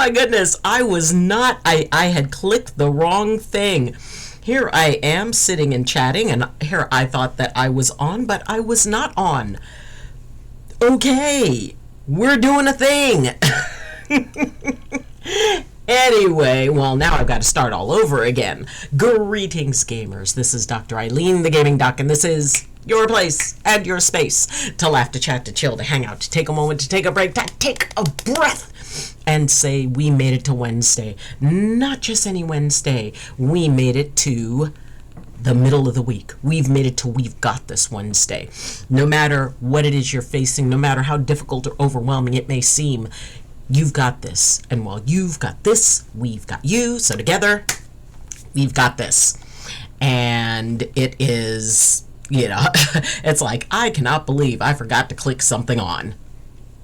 my goodness, I was not, I had clicked the wrong thing. Here I am sitting and chatting, and here I thought that I was on, but I was not on. Okay, we're doing a thing. Anyway, well, now I've got to start all over again. Greetings, gamers. This is Dr. Ayleen, the Gaming Doc, and this is your place and your space to laugh, to chat, to chill, to hang out, to take a moment, to take a break, to take a breath, and say we made it to Wednesday. Not just any Wednesday. We made it to the middle of the week. We've made it to We've Got This Wednesday. No matter what it is you're facing, no matter how difficult or overwhelming it may seem, you've got this. And while you've got this, we've got you. So together, we've got this. And it is, it's like, I cannot believe I forgot to click something on.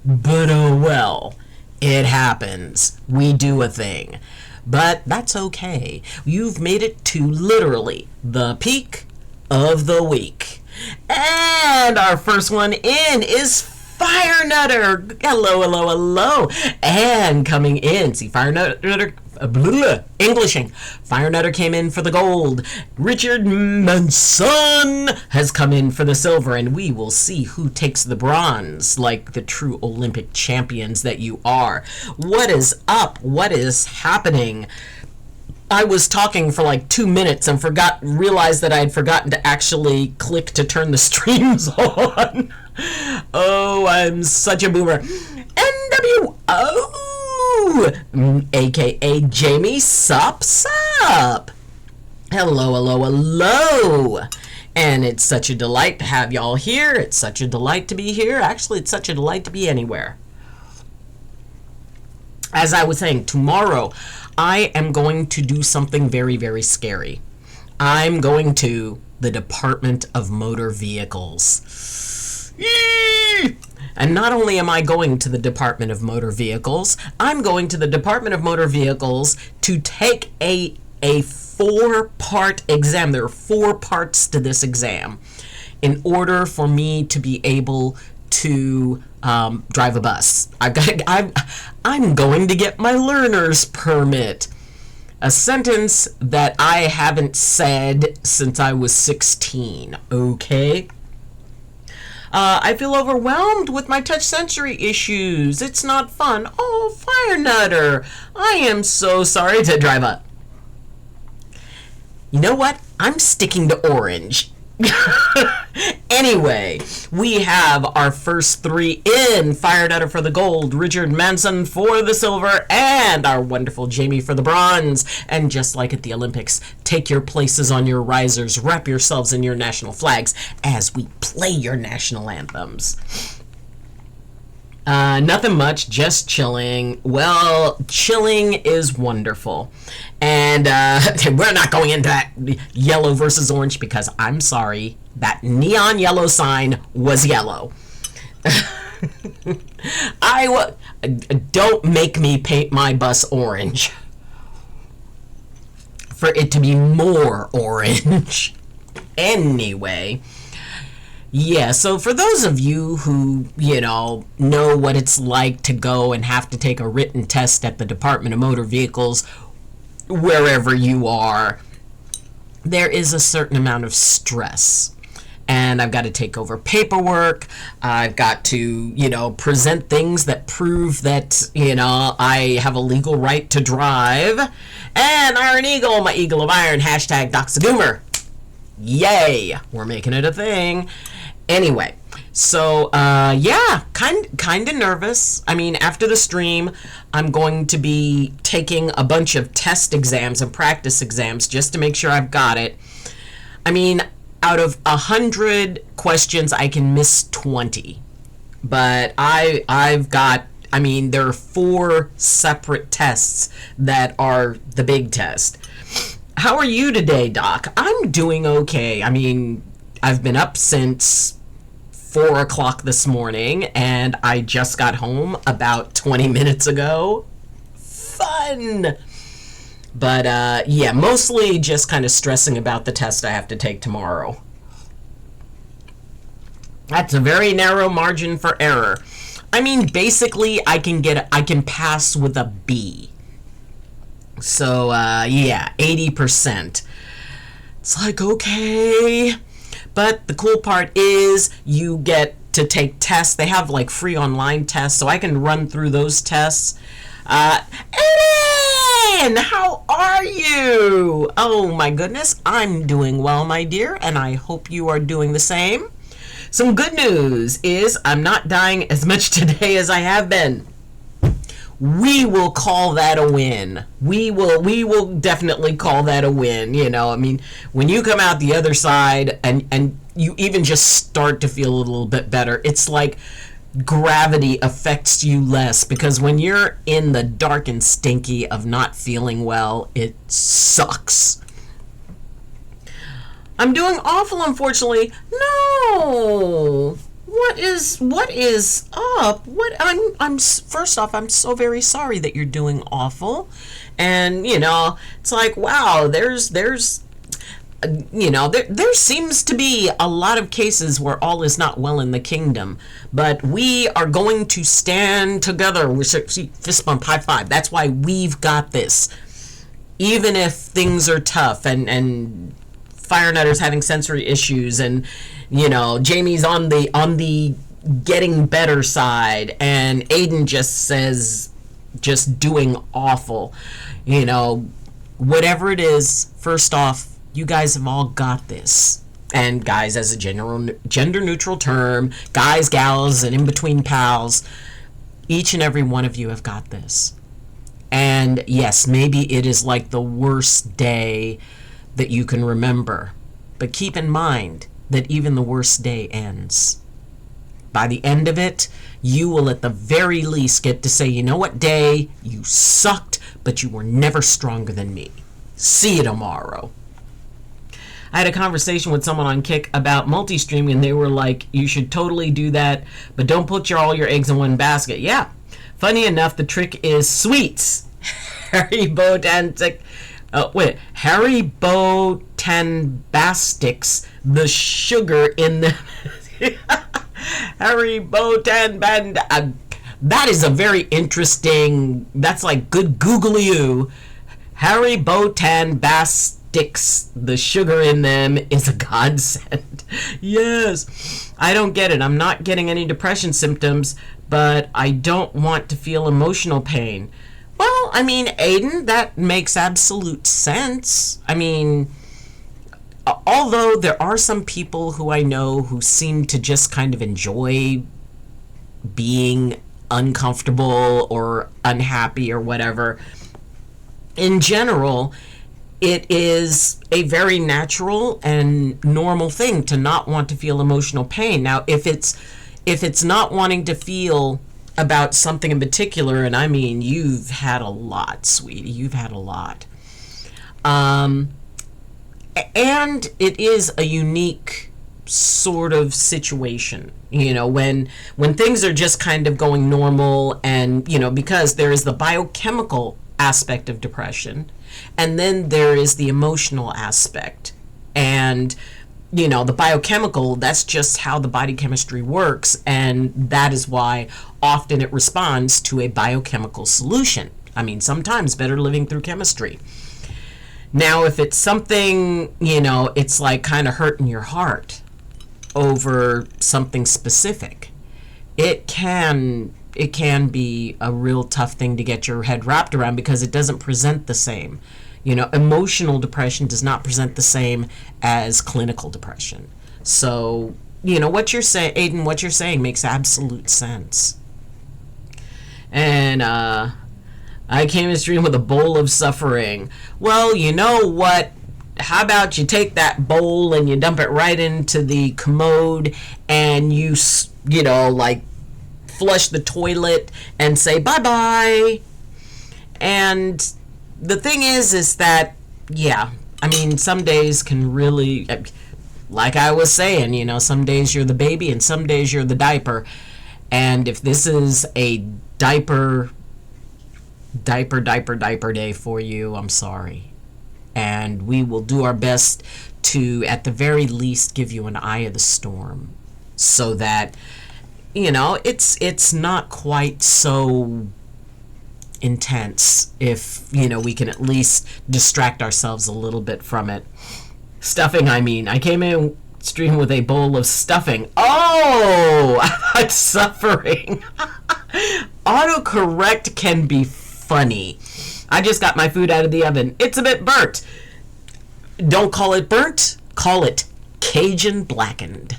But oh well, it happens. We do a thing. But that's okay. You've made it to literally the peak of the week. And our first one in is Fire Nutter. Hello, hello, hello. And coming in, see, Fire Nutter, Englishing. Fire Nutter came in for the gold. Richard Manson has come in for the silver, and we will see who takes the bronze, like the true Olympic champions that you are. What is up? What is happening? I was talking for like 2 minutes and realized that I had forgotten to actually click to turn the streams on. Oh, I'm such a boomer. NWO, aka Jamie, sup. Hello, hello, hello. And it's such a delight to have y'all here. It's such a delight to be here. Actually, it's such a delight to be anywhere. As I was saying, tomorrow I am going to do something very, very scary. I'm going to the Department of Motor Vehicles. Yee! And not only am I going to the Department of Motor Vehicles, I'm going to the Department of Motor Vehicles to take a 4-part exam. There are 4 parts to this exam in order for me to be able to drive a bus. I'm going to get my learner's permit. A sentence that I haven't said since I was 16, okay? I feel overwhelmed with my touch sensory issues. It's not fun. Oh, Fire Nutter, I am so sorry to drive a... You know what? I'm sticking to orange. Anyway, we have our first 3 in. Fire Nutter for the gold, Richard Manson for the silver, and our wonderful Jamie for the bronze. And just like at the Olympics, take your places on your risers, wrap yourselves in your national flags as we play your national anthems. Nothing much, just chilling. Well, chilling is wonderful. And we're not going into that yellow versus orange because I'm sorry, that neon yellow sign was yellow. Don't make me paint my bus orange for it to be more orange. Anyway. Yeah, so for those of you who, know what it's like to go and have to take a written test at the Department of Motor Vehicles, wherever you are, there is a certain amount of stress. And I've got to take over paperwork. I've got to, present things that prove that, I have a legal right to drive. And Iron Eagle, my eagle of iron, hashtag Doxagoomer. Yay, we're making it a thing. Anyway, so yeah, kind of nervous. I mean, after the stream, I'm going to be taking a bunch of test exams and practice exams just to make sure I've got it. I mean, out of 100 questions, I can miss 20. But I've got, there are 4 separate tests that are the big test. How are you today, Doc? I'm doing okay. I've been up since 4 o'clock this morning, and I just got home about 20 minutes ago. Fun! But, yeah, mostly just kind of stressing about the test I have to take tomorrow. That's a very narrow margin for error. Basically, I can pass with a B. So, yeah, 80%. It's like, okay. But the cool part is you get to take tests. They have like free online tests, so I can run through those tests. Ellen, how are you? Oh my goodness, I'm doing well, my dear, and I hope you are doing the same. Some good news is I'm not dying as much today as I have been. We will call that a win. We will definitely call that a win. You know, I mean, when you come out the other side and you even just start to feel a little bit better, it's like gravity affects you less, because when you're in the dark and stinky of not feeling well, it sucks. I'm doing awful, unfortunately. No. What is up? I'm first off, I'm so very sorry that you're doing awful. And, you know, it's like, wow, there's you know, there seems to be a lot of cases where all is not well in the kingdom, but we are going to stand together. We're fist bump, high five. That's why we've got this. Even if things are tough and Fire Nutter's having sensory issues, and you know, Jamie's on the getting better side, and Aiden just says just doing awful. You know, whatever it is, first off, you guys have all got this. And guys as a gender neutral term, guys, gals, and in between pals, each and every one of you have got this. And yes, maybe it is like the worst day that you can remember, but keep in mind that even the worst day ends. By the end of it, you will at the very least get to say, you know what, day, you sucked, but you were never stronger than me. See you tomorrow. I had a conversation with someone on Kick about multi-streaming, and they were like, you should totally do that, but don't put all your eggs in one basket. Yeah. Funny enough, the trick is sweets. Haribo Tanbastics, the sugar in the Haribo Tanband. That is a very interesting. That's like good googly-oo. Haribo Tanbastics, the sugar in them is a godsend. Yes, I don't get it. I'm not getting any depression symptoms, but I don't want to feel emotional pain. Well, I mean, Aiden, that makes absolute sense. I mean, although there are some people who I know who seem to just kind of enjoy being uncomfortable or unhappy or whatever, in general, it is a very natural and normal thing to not want to feel emotional pain. Now, if it's not wanting to feel about something in particular, and I mean, you've had a lot, sweetie. You've had a lot. And it is a unique sort of situation, you know, when things are just kind of going normal, and, you know, because there is the biochemical aspect of depression, and then there is the emotional aspect. And you know, the biochemical, that's just how the body chemistry works, and that is why often it responds to a biochemical solution. I mean, sometimes better living through chemistry. Now, if it's something, you know, it's like kind of hurting your heart over something specific, it can be a real tough thing to get your head wrapped around, because it doesn't present the same. You know, emotional depression does not present the same as clinical depression. So, you know, what you're saying, Aiden, what you're saying makes absolute sense. And I came to stream with a bowl of suffering. Well, you know what? How about you take that bowl and you dump it right into the commode, and you know, like flush the toilet and say bye-bye. And the thing is that, yeah, I mean, some days can really, like I was saying, you know, some days you're the baby and some days you're the diaper. And if this is a diaper day for you, I'm sorry. And we will do our best to, at the very least, give you an eye of the storm, so that, you know, it's not quite so intense if, we can at least distract ourselves a little bit from it. Stuffing, I mean. I came in stream with a bowl of stuffing. Oh! I'm suffering. Autocorrect can be funny. I just got my food out of the oven. It's a bit burnt. Don't call it burnt. Call it Cajun blackened.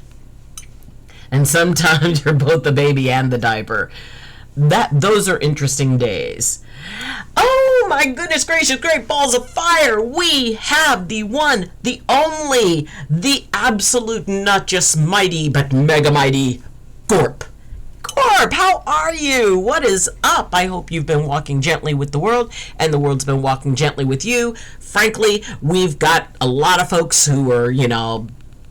And sometimes you're both the baby and the diaper. Those are interesting days. Oh my goodness gracious, great balls of fire! We have the one, the only, the absolute, not just mighty, but mega mighty Gorp. Gorp, how are you? What is up? I hope you've been walking gently with the world, and the world's been walking gently with you. Frankly, we've got a lot of folks who are,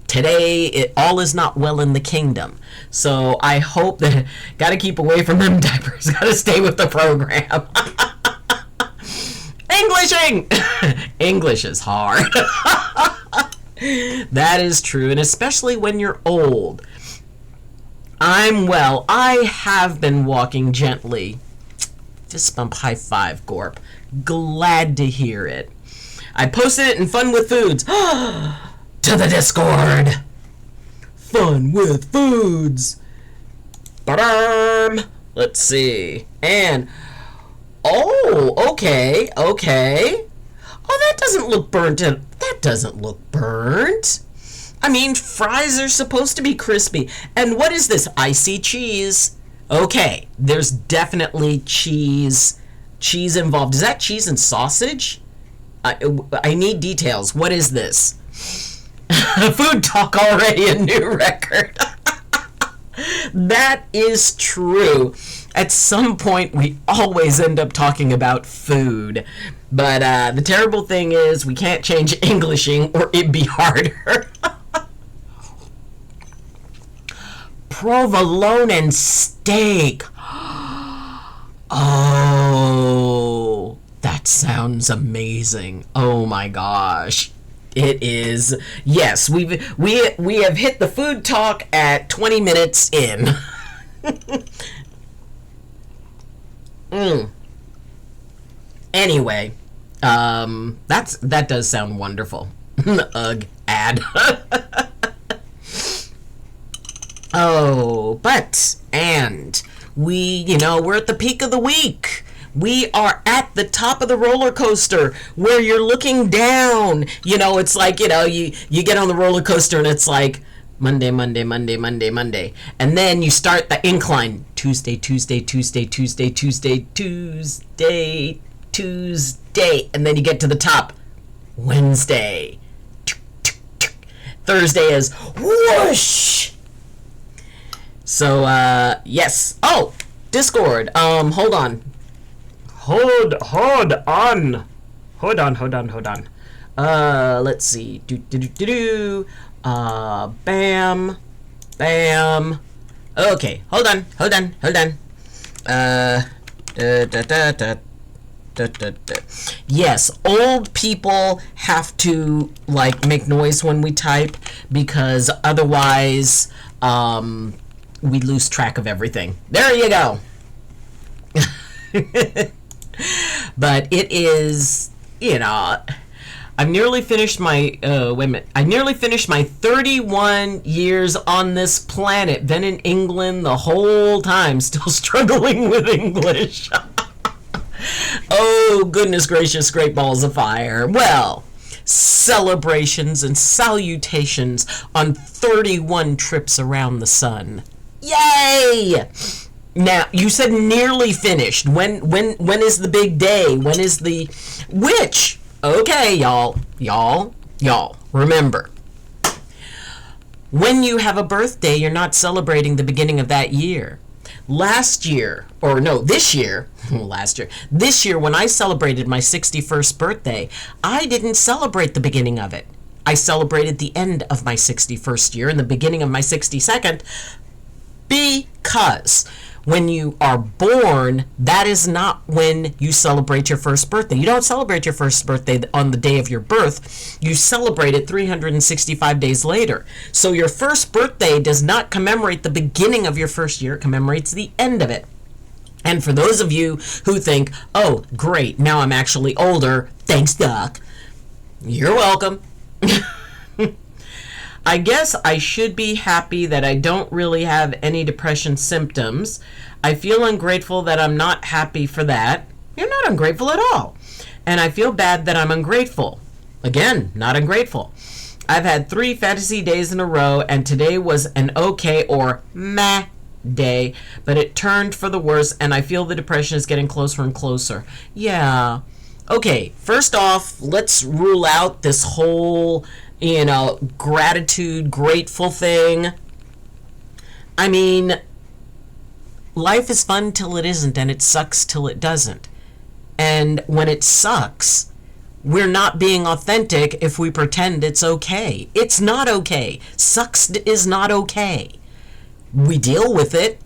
today, all is not well in the kingdom. So I hope that, gotta keep away from them diapers, gotta stay with the program. Englishing! English is hard. That is true, and especially when you're old. I'm well. I have been walking gently. Fist bump, high five, Gorp. Glad to hear it. I posted it in Fun with Foods. To the Discord. Fun with Foods. Ba-dum. Let's see. And, okay. Oh, that doesn't look burnt. That doesn't look burnt. I mean, fries are supposed to be crispy. And what is this? Icy cheese. Okay, there's definitely cheese involved. Is that cheese and sausage? I need details. What is this? Food talk already a new record. That is true. At some point, we always end up talking about food. But the terrible thing is we can't change Englishing or it'd be harder. Provolone and steak. Oh, that sounds amazing. Oh my gosh. It is. Yes, we have hit the food talk at 20 minutes in. Anyway, that does sound wonderful. Ugh, ad. Oh, and we're at the peak of the week. We are at the top of the roller coaster where you're looking down. It's like, you get on the roller coaster and it's like Monday. And then you start the incline. Tuesday. And then you get to the top. Wednesday. Thursday is whoosh. So, yes. Oh, Discord. Hold on. Hold on. Let's see. Bam. Okay, hold on. Yes, old people have to, make noise when we type, because otherwise, we lose track of everything. There you go. But it is, I've nearly finished my, I nearly finished my 31 years on this planet. Been in England the whole time, still struggling with English. Oh, goodness gracious, great balls of fire. Well, celebrations and salutations on 31 trips around the sun. Yay! Now, you said nearly finished. When is the big day? When is the... Which? Okay, y'all, remember. When you have a birthday, you're not celebrating the beginning of that year. This year, when I celebrated my 61st birthday, I didn't celebrate the beginning of it. I celebrated the end of my 61st year and the beginning of my 62nd, because when you are born, that is not when you celebrate your first birthday. You don't celebrate your first birthday on the day of your birth. You celebrate it 365 days later. So your first birthday does not commemorate the beginning of your first year. It commemorates the end of it. And for those of you who think, oh, great, now I'm actually older, thanks, Doc, you're welcome. I guess I should be happy that I don't really have any depression symptoms. I feel ungrateful that I'm not happy for that. You're not ungrateful at all. And I feel bad that I'm ungrateful. Again, not ungrateful. I've had 3 fantasy days in a row, and today was an okay or meh day, but it turned for the worse, and I feel the depression is getting closer and closer. Yeah. Okay, first off, let's rule out this whole, gratitude, grateful thing. I mean, life is fun till it isn't, and it sucks till it doesn't. And when it sucks, we're not being authentic if we pretend it's okay. It's not okay. Sucks is not okay. We deal with it.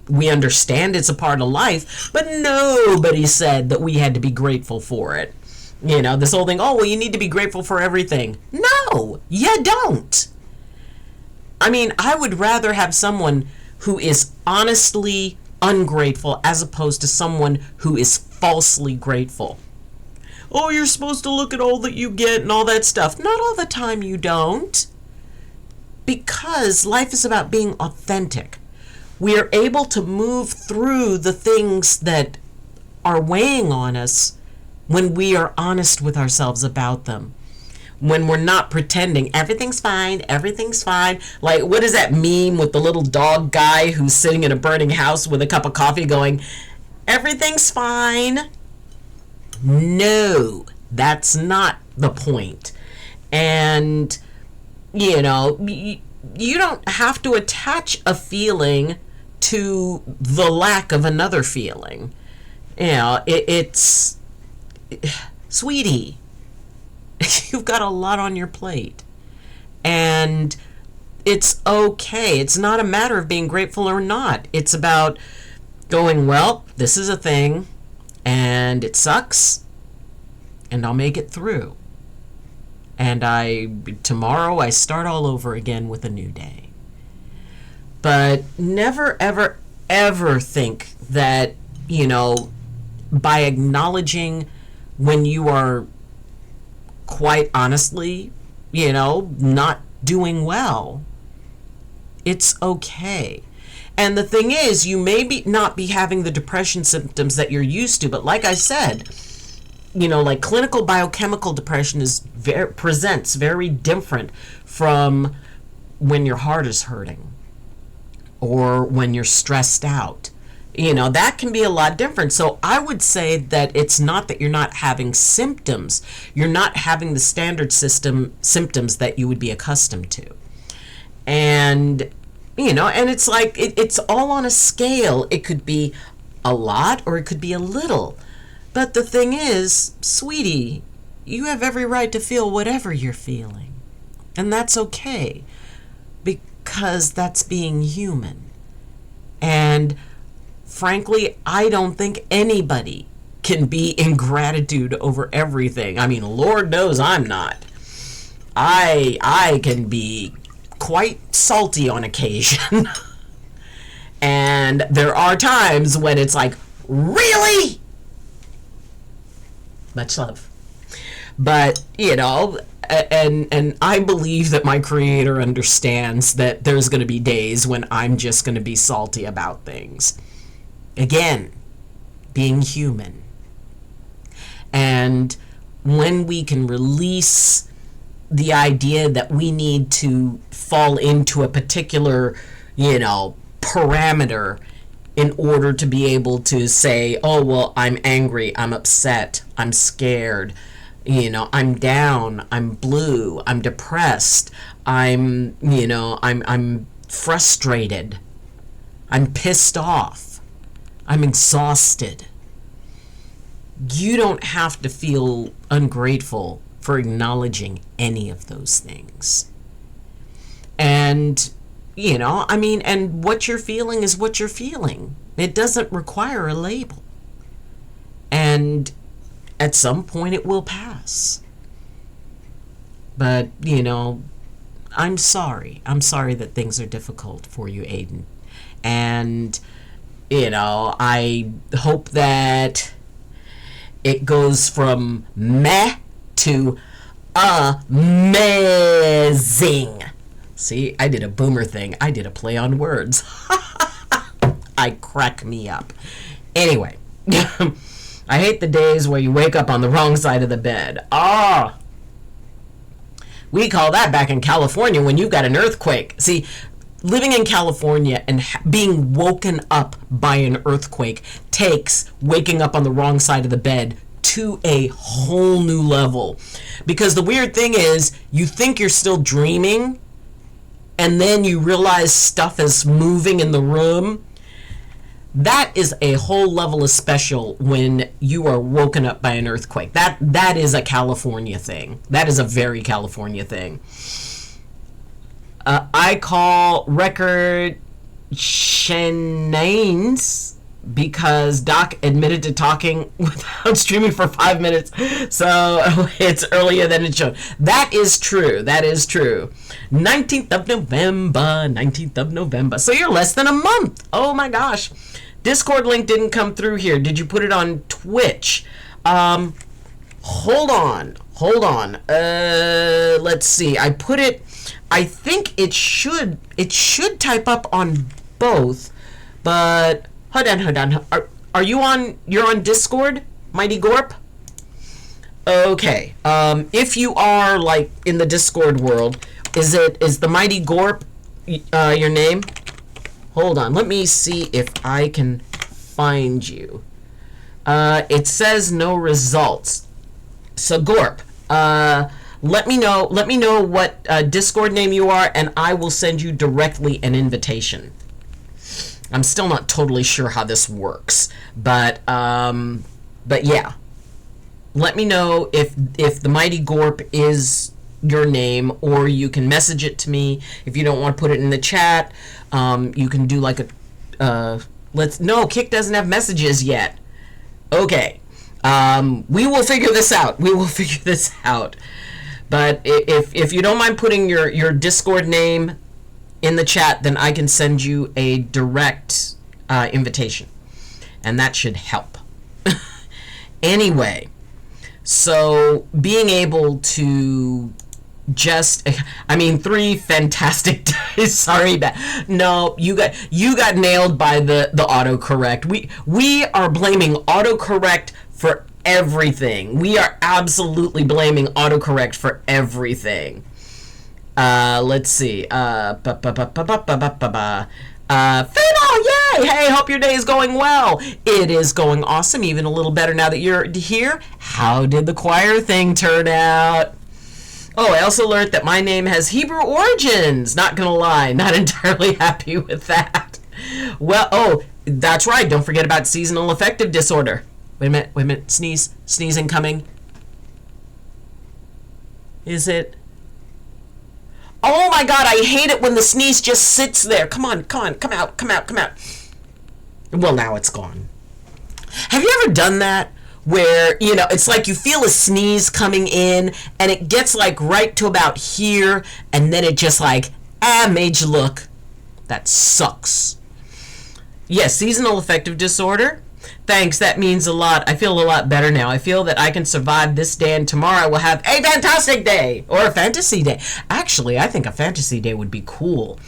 We understand it's a part of life, but nobody said that we had to be grateful for it. This whole thing, oh, well, you need to be grateful for everything. No, you don't. I mean, I would rather have someone who is honestly ungrateful as opposed to someone who is falsely grateful. Oh, you're supposed to look at all that you get and all that stuff. Not all the time you don't. Because life is about being authentic. We are able to move through the things that are weighing on us when we are honest with ourselves about them. When we're not pretending everything's fine, everything's fine. Like, what is that meme with the little dog guy who's sitting in a burning house with a cup of coffee going, everything's fine? No, that's not the point. And, you don't have to attach a feeling to the lack of another feeling. It's sweetie, you've got a lot on your plate, and it's okay. It's not a matter of being grateful or not. It's about going, well, this is a thing, and it sucks, and I'll make it through. And tomorrow I start all over again with a new day. But never, ever, ever think that, by acknowledging when you are quite honestly, not doing well, it's okay. And the thing is, you may not be having the depression symptoms that you're used to, but like I said, like clinical biochemical depression presents very different from when your heart is hurting or when you're stressed out. That can be a lot different. So I would say that it's not that you're not having symptoms. You're not having the standard symptoms that you would be accustomed to. And, and it's like, it's all on a scale. It could be a lot or it could be a little. But the thing is, sweetie, you have every right to feel whatever you're feeling. And that's okay, because that's being human. And frankly, I don't think anybody can be in gratitude over everything. I mean, Lord knows I'm not. I can be quite salty on occasion. And there are times when it's like, really? Much love. But, and I believe that my creator understands that there's going to be days when I'm just going to be salty about things. Again, being human. And when we can release the idea that we need to fall into a particular, parameter in order to be able to say, oh, well, I'm angry, I'm upset, I'm scared, I'm down, I'm blue, I'm depressed, I'm frustrated, I'm pissed off, I'm exhausted. You don't have to feel ungrateful for acknowledging any of those things. And and what you're feeling is what you're feeling. It doesn't require a label. And at some point it will pass. But, I'm sorry. I'm sorry that things are difficult for you, Aiden. And, I hope that it goes from meh to amazing. See, I did a boomer thing. I did a play on words. I crack me up. Anyway, I hate the days where you wake up on the wrong side of the bed. We call that back in California when you've got an earthquake. See, living in California and being woken up by an earthquake takes waking up on the wrong side of the bed to a whole new level. Because the weird thing is, you think you're still dreaming, and then you realize stuff is moving in the room. That is a whole level of special when you are woken up by an earthquake. That is a California thing. That is a very California thing. I call record shenanigans because Doc admitted to talking without streaming for 5 minutes, so it's earlier than it should. That is true. 19th of November. So you're less than a month. Oh my gosh. Discord link didn't come through here. Did you put it on Twitch? Hold on. Let's see. I put it, I think it should type up on both, but hold on. Are you on, you're on Discord, Mighty Gorp? Okay. If you are like in the Discord world, is the Mighty Gorp your name? Hold on, let me see if I can find you. It says no results. So Gorp, let me know what Discord name you are, and I will send you directly an invitation. I'm still not totally sure how this works, but yeah. Let me know if the Mighty Gorp is your name, or you can message it to me. If you don't want to put it in the chat, you can do like a no, Kick doesn't have messages yet. Okay. We will figure this out. But if you don't mind putting your Discord name in the chat, then I can send you a direct invitation, and that should help. Anyway, so being able to just, I mean, 3 fantastic days. Sorry, no, you got nailed by the autocorrect. We are blaming autocorrect for everything. We are absolutely blaming autocorrect for everything. Let's see. Fino, yay! Hey, hope your day is going well. It is going awesome, even a little better now that you're here. How did the choir thing turn out? Oh, I also learned that my name has Hebrew origins. Not gonna lie, not entirely happy with that. Well, oh, that's right. Don't forget about seasonal affective disorder. Wait a minute. Sneeze incoming. Is it? Oh my God, I hate it when the sneeze just sits there. Come on, come out. Well, now it's gone. Have you ever done that? Where, it's like you feel a sneeze coming in, and it gets like right to about here, and then it just like, made you look. That sucks. Yes, seasonal affective disorder. Thanks, that means a lot. I feel a lot better now. I feel that I can survive this day, and tomorrow I will have a fantastic day, or a fantasy day. Actually, I think a fantasy day would be cool.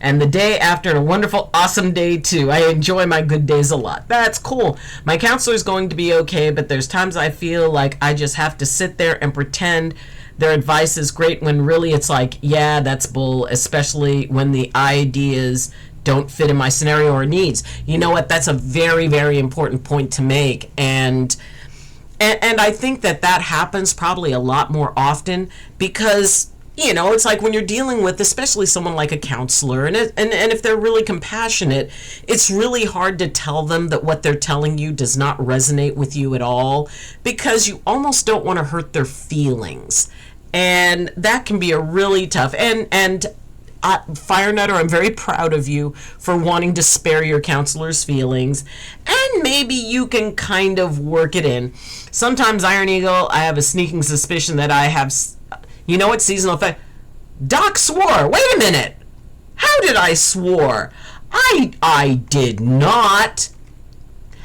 And the day after, a wonderful, awesome day, too. I enjoy my good days a lot. That's cool. My counselor is going to be okay, but there's times I feel like I just have to sit there and pretend their advice is great when really it's like, yeah, that's bull, especially when the ideas don't fit in my scenario or needs. You know what? That's a very, very important point to make. And I think that happens probably a lot more often because, it's like when you're dealing with, especially someone like a counselor, and if they're really compassionate, it's really hard to tell them that what they're telling you does not resonate with you at all, because you almost don't want to hurt their feelings. And that can be a really tough, and Fire Nutter, I'm very proud of you for wanting to spare your counselor's feelings, and maybe you can kind of work it in. Sometimes, Iron Eagle, I have a sneaking suspicion that I have, seasonal effect. Doc swore. Wait a minute. How did I swore? I did not.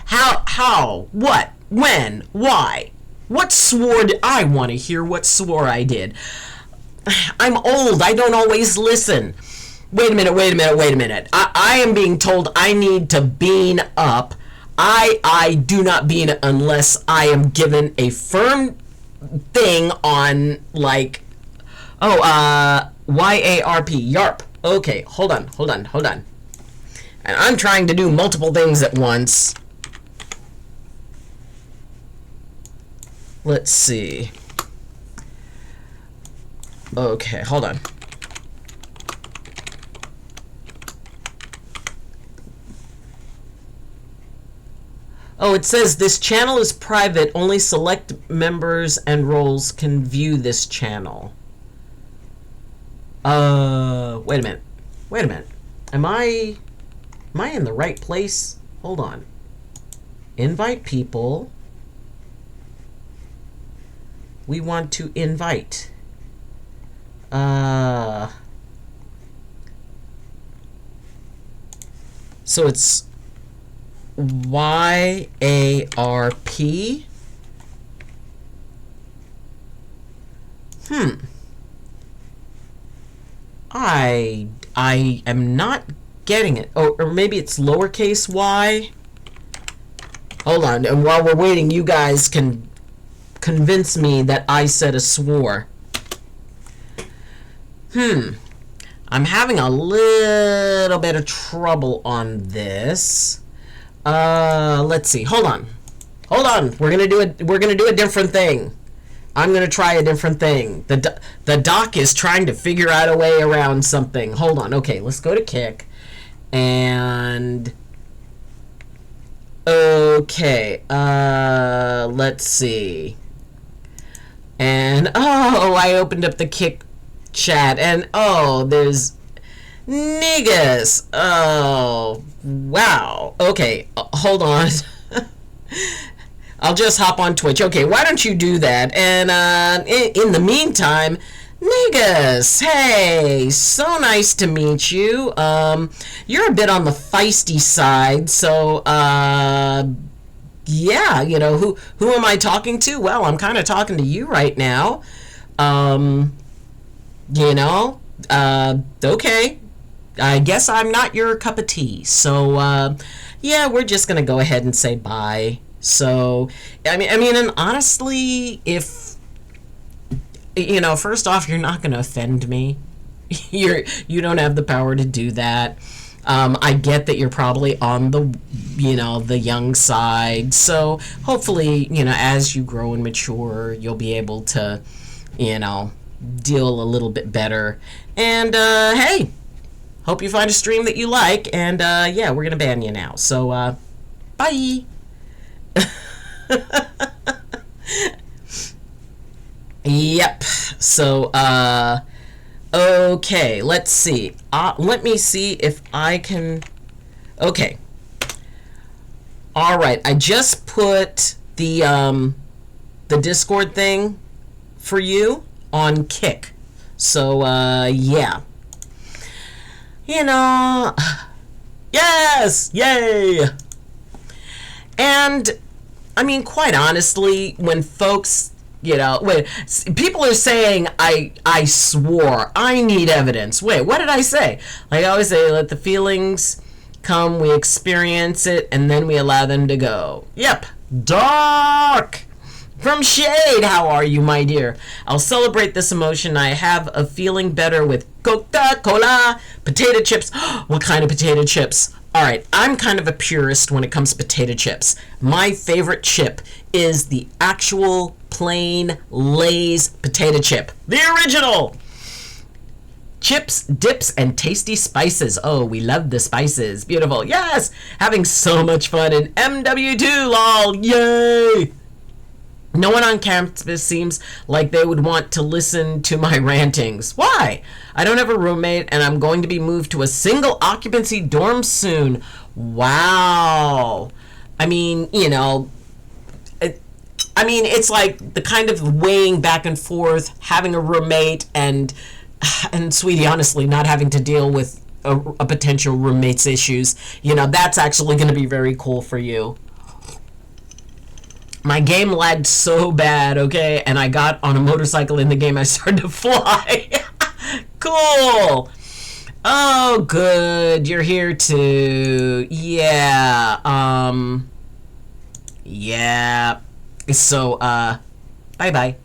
How? What? When? Why? What swore did I want to hear? What swore I did? I'm old. I don't always listen. Wait a minute. I am being told I need to bean up. I do not bean unless I am given a firm thing on, like, YARP, YARP. Okay, hold on. And I'm trying to do multiple things at once. Let's see. Okay, hold on. Oh, it says this channel is private. Only select members and roles can view this channel. Wait a minute. Am I in the right place? Hold on. Invite people. We want to invite. So it's YARP. I am not getting it. Oh, or maybe it's lowercase y. Hold on, and while we're waiting, you guys can convince me that I said a swore. I'm having a little bit of trouble on this. Let's see. Hold on. We're gonna do a different thing. I'm gonna try a different thing. The doc is trying to figure out a way around something. Hold on. Okay, let's go to Kick. And okay, let's see. And I opened up the Kick chat, and there's niggas. Oh, wow. Okay, hold on. I'll just hop on Twitch. Okay, why don't you do that? And in the meantime, niggas, hey, so nice to meet you. You're a bit on the feisty side, so yeah, you know, who am I talking to? Well, I'm kind of talking to you right now. You know, okay. I guess I'm not your cup of tea. So, yeah, we're just going to go ahead and say bye. So, I mean, and honestly, if, you know, first off, you're not going to offend me. You don't have the power to do that. I get that you're probably on the, you know, the young side. So hopefully, you know, as you grow and mature, you'll be able to, you know, deal a little bit better. And, hey, hope you find a stream that you like. And, yeah, we're going to ban you now. So, bye. Yep. So, okay, let's see. Let me see if I can... Okay. All right, I just put the Discord thing for you on Kick. So, yeah. You know... Yes! Yay! And, I mean, quite honestly, when folks... You know, wait, people are saying I swore. I need evidence. Wait, what did I say? Like I always say, let the feelings come, we experience it, and then we allow them to go. Yep. Dark! From Shade, how are you, my dear? I'll celebrate this emotion. I have a feeling better with Coca-Cola, potato chips. What kind of potato chips? All right, I'm kind of a purist when it comes to potato chips. My favorite chip is the actual plain Lay's potato chip. The original! Chips, dips, and tasty spices. Oh, we love the spices. Beautiful. Yes! Having so much fun in MW2, lol. Yay! No one on campus seems like they would want to listen to my rantings. Why? I don't have a roommate, and I'm going to be moved to a single occupancy dorm soon. Wow. I mean, you know, it's like the kind of weighing back and forth, having a roommate, and sweetie, honestly, not having to deal with a potential roommate's issues. You know, that's actually going to be very cool for you. My game lagged so bad, okay, and I got on a motorcycle in the game. I started to fly. Cool. Oh, good. You're here too. Yeah. Yeah. So, bye-bye.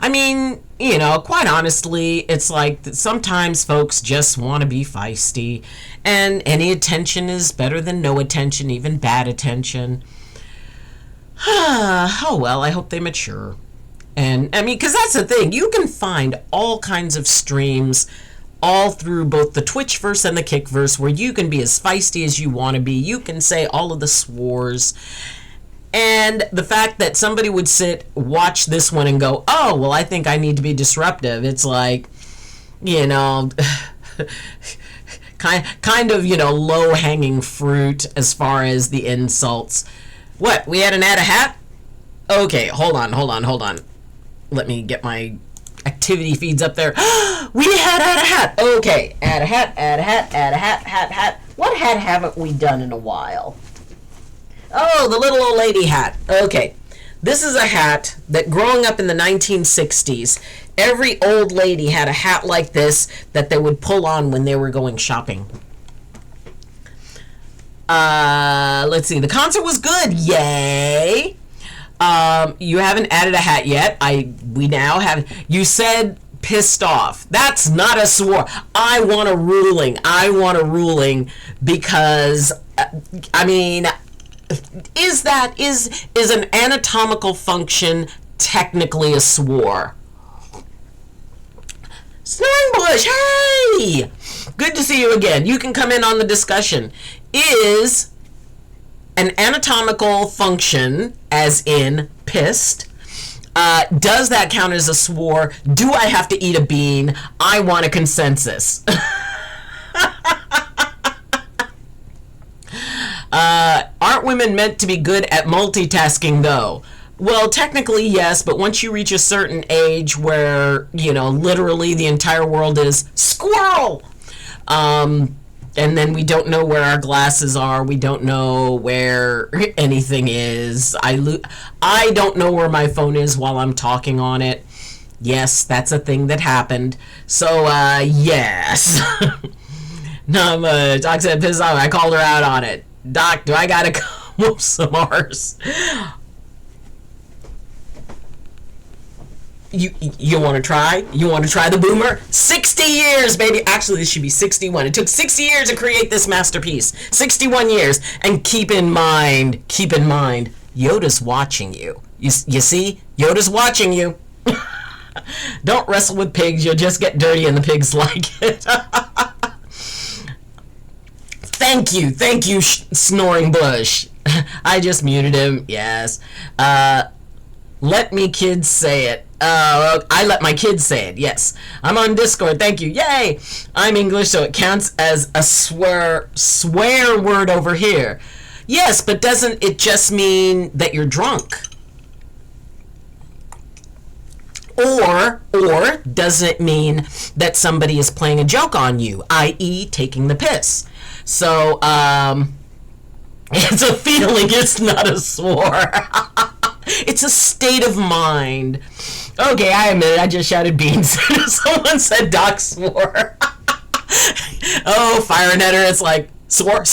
I mean, you know, quite honestly, it's like sometimes folks just want to be feisty, and any attention is better than no attention, even bad attention. Oh, well, I hope they mature. And, I mean, because that's the thing. You can find all kinds of streams all through both the Twitchverse and the Kickverse where you can be as feisty as you want to be. You can say all of the swores. And the fact that somebody would watch this one and go, oh, well, I think I need to be disruptive. It's like, you know, kind of, you know, low-hanging fruit as far as the insults. What? We had an add a hat? Okay, hold on. Let me get my activity feeds up there. We had add a hat. Okay, add a hat. What hat haven't we done in a while? Oh, the little old lady hat. Okay, this is a hat that growing up in the 1960s, every old lady had a hat like this that they would pull on when they were going shopping. Let's see. The concert was good. Yay. You haven't added a hat yet. We now have. You said pissed off. That's not a swore. I want a ruling because I mean, is an anatomical function technically a swore? Snoring Bush, hey! Good to see you again. You can come in on the discussion. Is an anatomical function, as in pissed, does that count as a swore? Do I have to eat a bean? I want a consensus. Aren't women meant to be good at multitasking, though? Well, technically, yes, but once you reach a certain age where, you know, literally the entire world is squirrel, and then we don't know where our glasses are, we don't know where anything is. I don't know where my phone is while I'm talking on it. Yes, that's a thing that happened. So, yes. No, Doc said piss off. I called her out on it. Doc, do I gotta come up some arse? You want to try? You want to try the boomer? 60 years, baby. Actually, this should be 61. It took 60 years to create this masterpiece. 61 years. And keep in mind, Yoda's watching you. You see? Yoda's watching you. Don't wrestle with pigs. You'll just get dirty and the pigs like it. Thank you, Snoring Bush. I just muted him, yes. Let me kids say it. I let my kids say it, yes. I'm on Discord, thank you, yay! I'm English, so it counts as a swear word over here. Yes, but doesn't it just mean that you're drunk? Or does it mean that somebody is playing a joke on you, i.e. taking the piss? So, it's a feeling, it's not a swore. It's a state of mind. Okay, I admit it, I just shouted beans. Someone said Doc swore. Oh, Fire Netter, it's like, swore.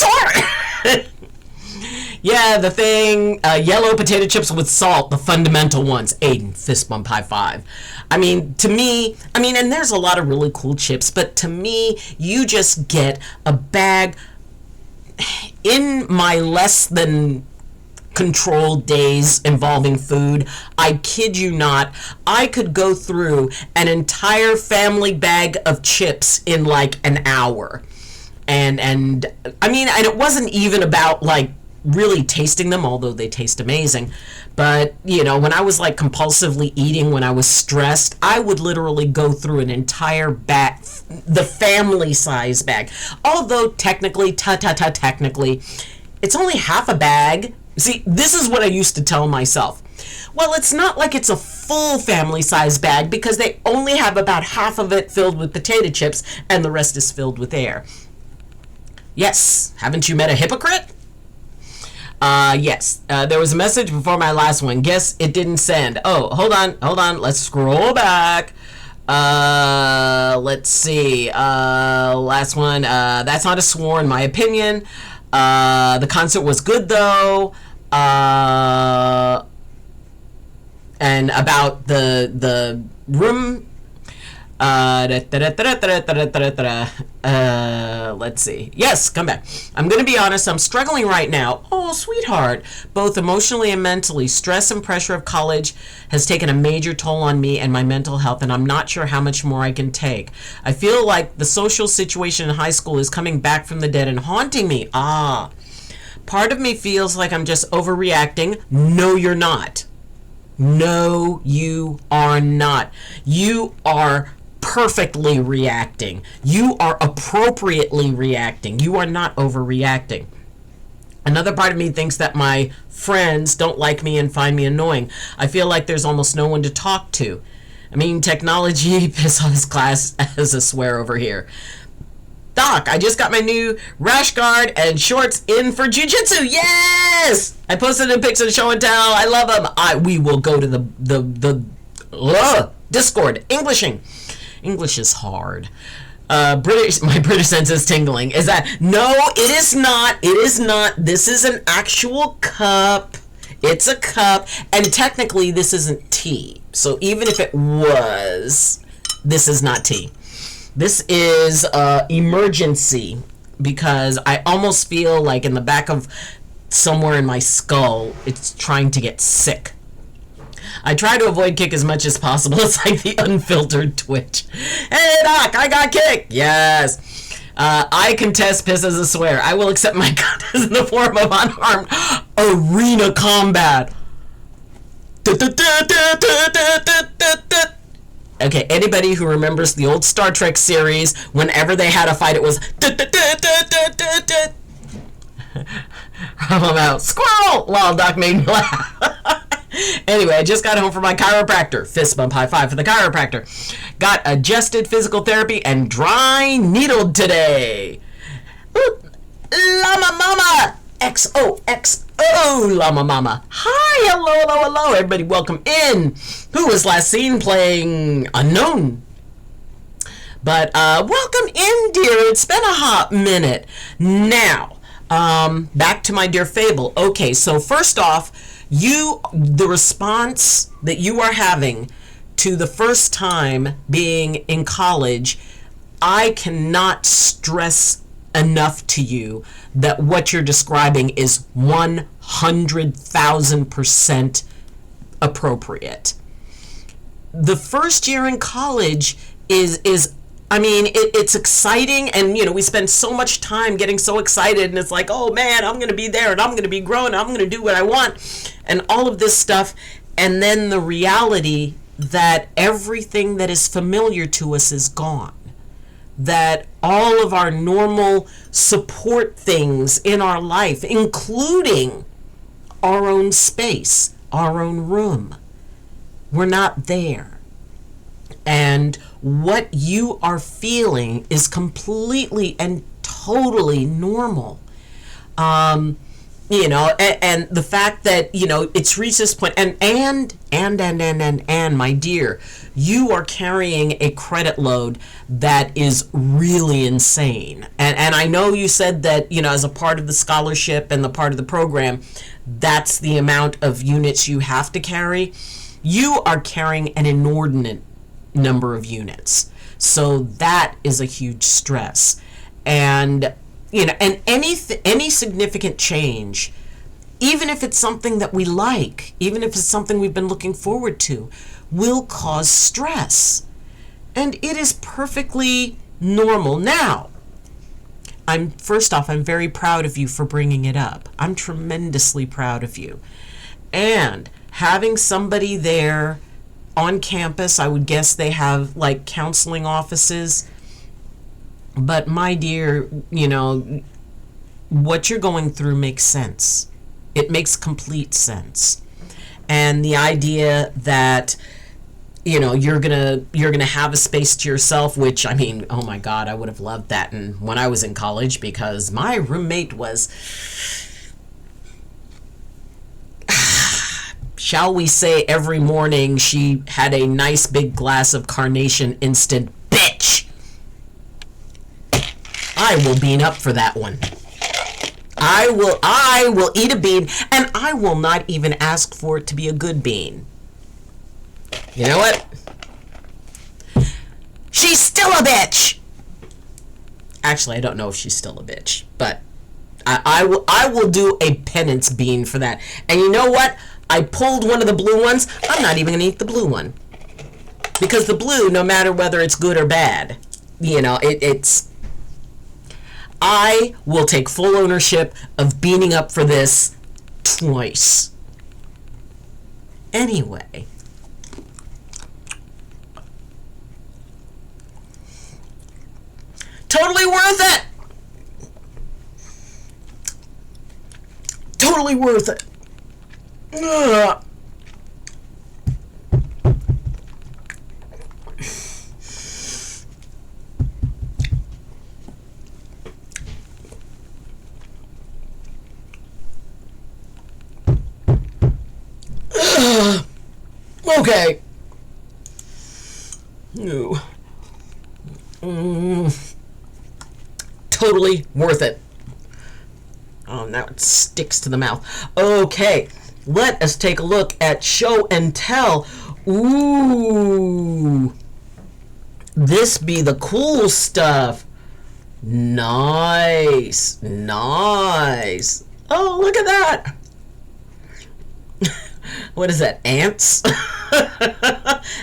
Yeah, the thing, yellow potato chips with salt, the fundamental ones. Aiden, fist bump, high five. I mean, to me, and there's a lot of really cool chips, but to me, you just get a bag. In my less than controlled days involving food, I kid you not, I could go through an entire family bag of chips in like an hour. And it wasn't even about like really tasting them, although they taste amazing. But, you know, when I was like compulsively eating when I was stressed, I would literally go through an entire bag, the family size bag. Although technically, technically, it's only half a bag See, this is what I used to tell myself. Well, it's not like it's a full family size bag because they only have about half of it filled with potato chips and the rest is filled with air. Yes, haven't you met a hypocrite? Yes, there was a message before my last one. Guess it didn't send. Oh, hold on. Let's scroll back. Let's see. Last one. That's not a swore in my opinion. The concert was good though. And about the room. Let's see. Yes, come back. I'm going to be honest. I'm struggling right now. Oh, sweetheart. Both emotionally and mentally. Stress and pressure of college has taken a major toll on me and my mental health, and I'm not sure how much more I can take. I feel like the social situation in high school is coming back from the dead and haunting me. Part of me feels like I'm just overreacting. No, you're not. No, you are not. You are perfectly reacting. You are appropriately reacting. You are not overreacting. Another part of me thinks that my friends don't like me and find me annoying. I feel like there's almost no one to talk to. I mean, technology, piss on his class as a swear over here. Doc, I just got my new rash guard and shorts in for jiu-jitsu. Yes! I posted in pics of show and tell. I love them. We will go to the Discord. English is hard. My British sense is tingling. Is that no? It is not. It is not. This is an actual cup. It's a cup, and technically this isn't tea. So even if it was, this is not tea. This is emergency because I almost feel like in the back of somewhere in my skull, it's trying to get sick. I try to avoid kick as much as possible. It's like the unfiltered Twitch. Hey, Doc, I got kicked. Yes. I contest piss as a swear. I will accept my contest in the form of unarmed arena combat. Okay, anybody who remembers the old Star Trek series, whenever they had a fight, it was I'm out. Squirrel! Well, Doc made me laugh. Anyway, I just got home from my chiropractor. Fist bump, high five for the chiropractor. Got adjusted physical therapy and dry needled today. Ooh, Llama Mama! XOXO Llama Mama. Hi, hello. Everybody welcome in. Who was last seen playing Unknown? But welcome in, dear. It's been a hot minute. Now, back to my dear Fable. Okay, so first off, the response that you are having to the first time being in college, I cannot stress enough to you that what you're describing is 100,000% appropriate. The first year in college is I mean, it's exciting, and we spend so much time getting so excited, and it's like, oh man, I'm gonna be there, and I'm gonna be grown, I'm gonna do what I want, and all of this stuff, and then the reality that everything that is familiar to us is gone. That all of our normal support things in our life, including our own space, our own room, we're not there. And what you are feeling is completely and totally normal. And the fact that, it's reached this point, and my dear, you are carrying a credit load that is really insane. And I know you said that, as a part of the scholarship and the part of the program, that's the amount of units you have to carry. You are carrying an inordinate number of units. So that is a huge stress. And, and any significant change, even if it's something that we like, even if it's something we've been looking forward to, will cause stress. And it is perfectly normal. Now, first off, I'm very proud of you for bringing it up. I'm tremendously proud of you. And having somebody there on campus, I would guess they have like counseling offices. But my dear, what you're going through makes sense. It makes complete sense. And the idea that, you know, you're gonna have a space to yourself, which, I mean, oh my God, I would have loved that when I was in college, because my roommate was, shall we say, every morning she had a nice big glass of Carnation Instant. Bitch! I will bean up for that one. I will eat a bean, and I will not even ask for it to be a good bean. You know what? She's still a bitch! Actually, I don't know if she's still a bitch, but I will do a penance bean for that. And you know what? I pulled one of the blue ones. I'm not even going to eat the blue one. Because the blue, no matter whether it's good or bad, you know, it's... I will take full ownership of beaning up for this twice. Anyway. Totally worth it! Totally worth it. Ugh. Okay. Ooh. Totally worth it. Oh, now it sticks to the mouth. Okay, let us take a look at show and tell. Ooh. This be the cool stuff. Nice. Nice. Oh, look at that. What is that? Ants?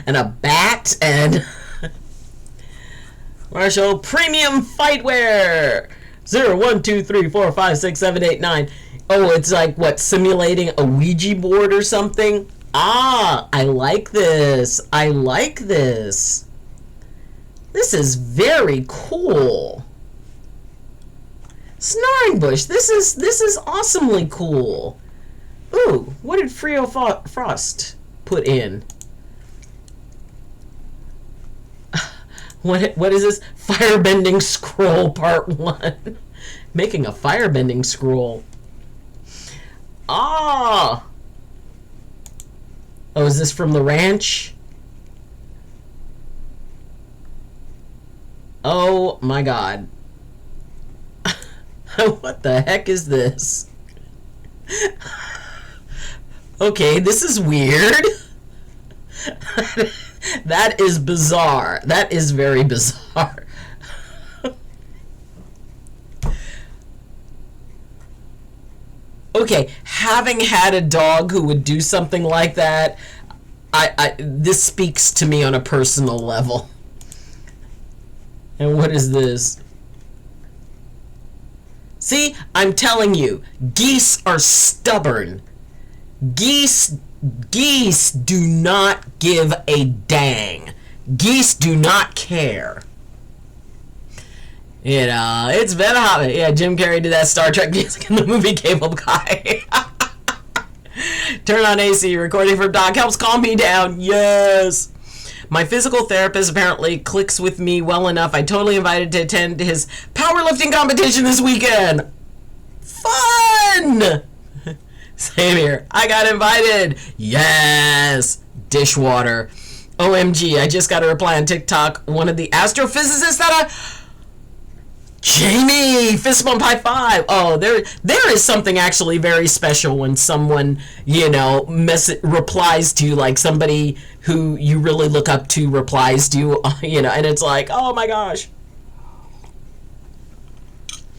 And a bat and Marshall Premium Fightwear 012345678 Oh, it's like what, simulating a Ouija board or something? Ah, I like this. I like this. This is very cool. Snoring Bush. This is awesomely cool. Ooh, what did Frio Frost put in? What is this? Firebending Scroll Part 1. Making a firebending scroll. Ah! Oh, is this from the ranch? Oh my God. What the heck is this? Okay, this is weird. That is bizarre. That is very bizarre. Okay, having had a dog who would do something like that, this speaks to me on a personal level. And what is this? See, I'm telling you, geese are stubborn. Geese do not give a dang. Geese do not care. You know, it's been a hot minute. Yeah, Jim Carrey did that Star Trek music in the movie Cable Guy. Turn on AC, recording from Doc helps calm me down. Yes. My physical therapist apparently clicks with me well enough. I totally invited to attend his powerlifting competition this weekend. Fun! Same here. I got invited. Yes. Dishwater. OMG, I just got a reply on TikTok. One of the astrophysicists that Jamie! Fist bump high five. Oh, there is something actually very special when someone, you know, replies to, like, somebody who you really look up to replies to, you know, and it's like, oh my gosh.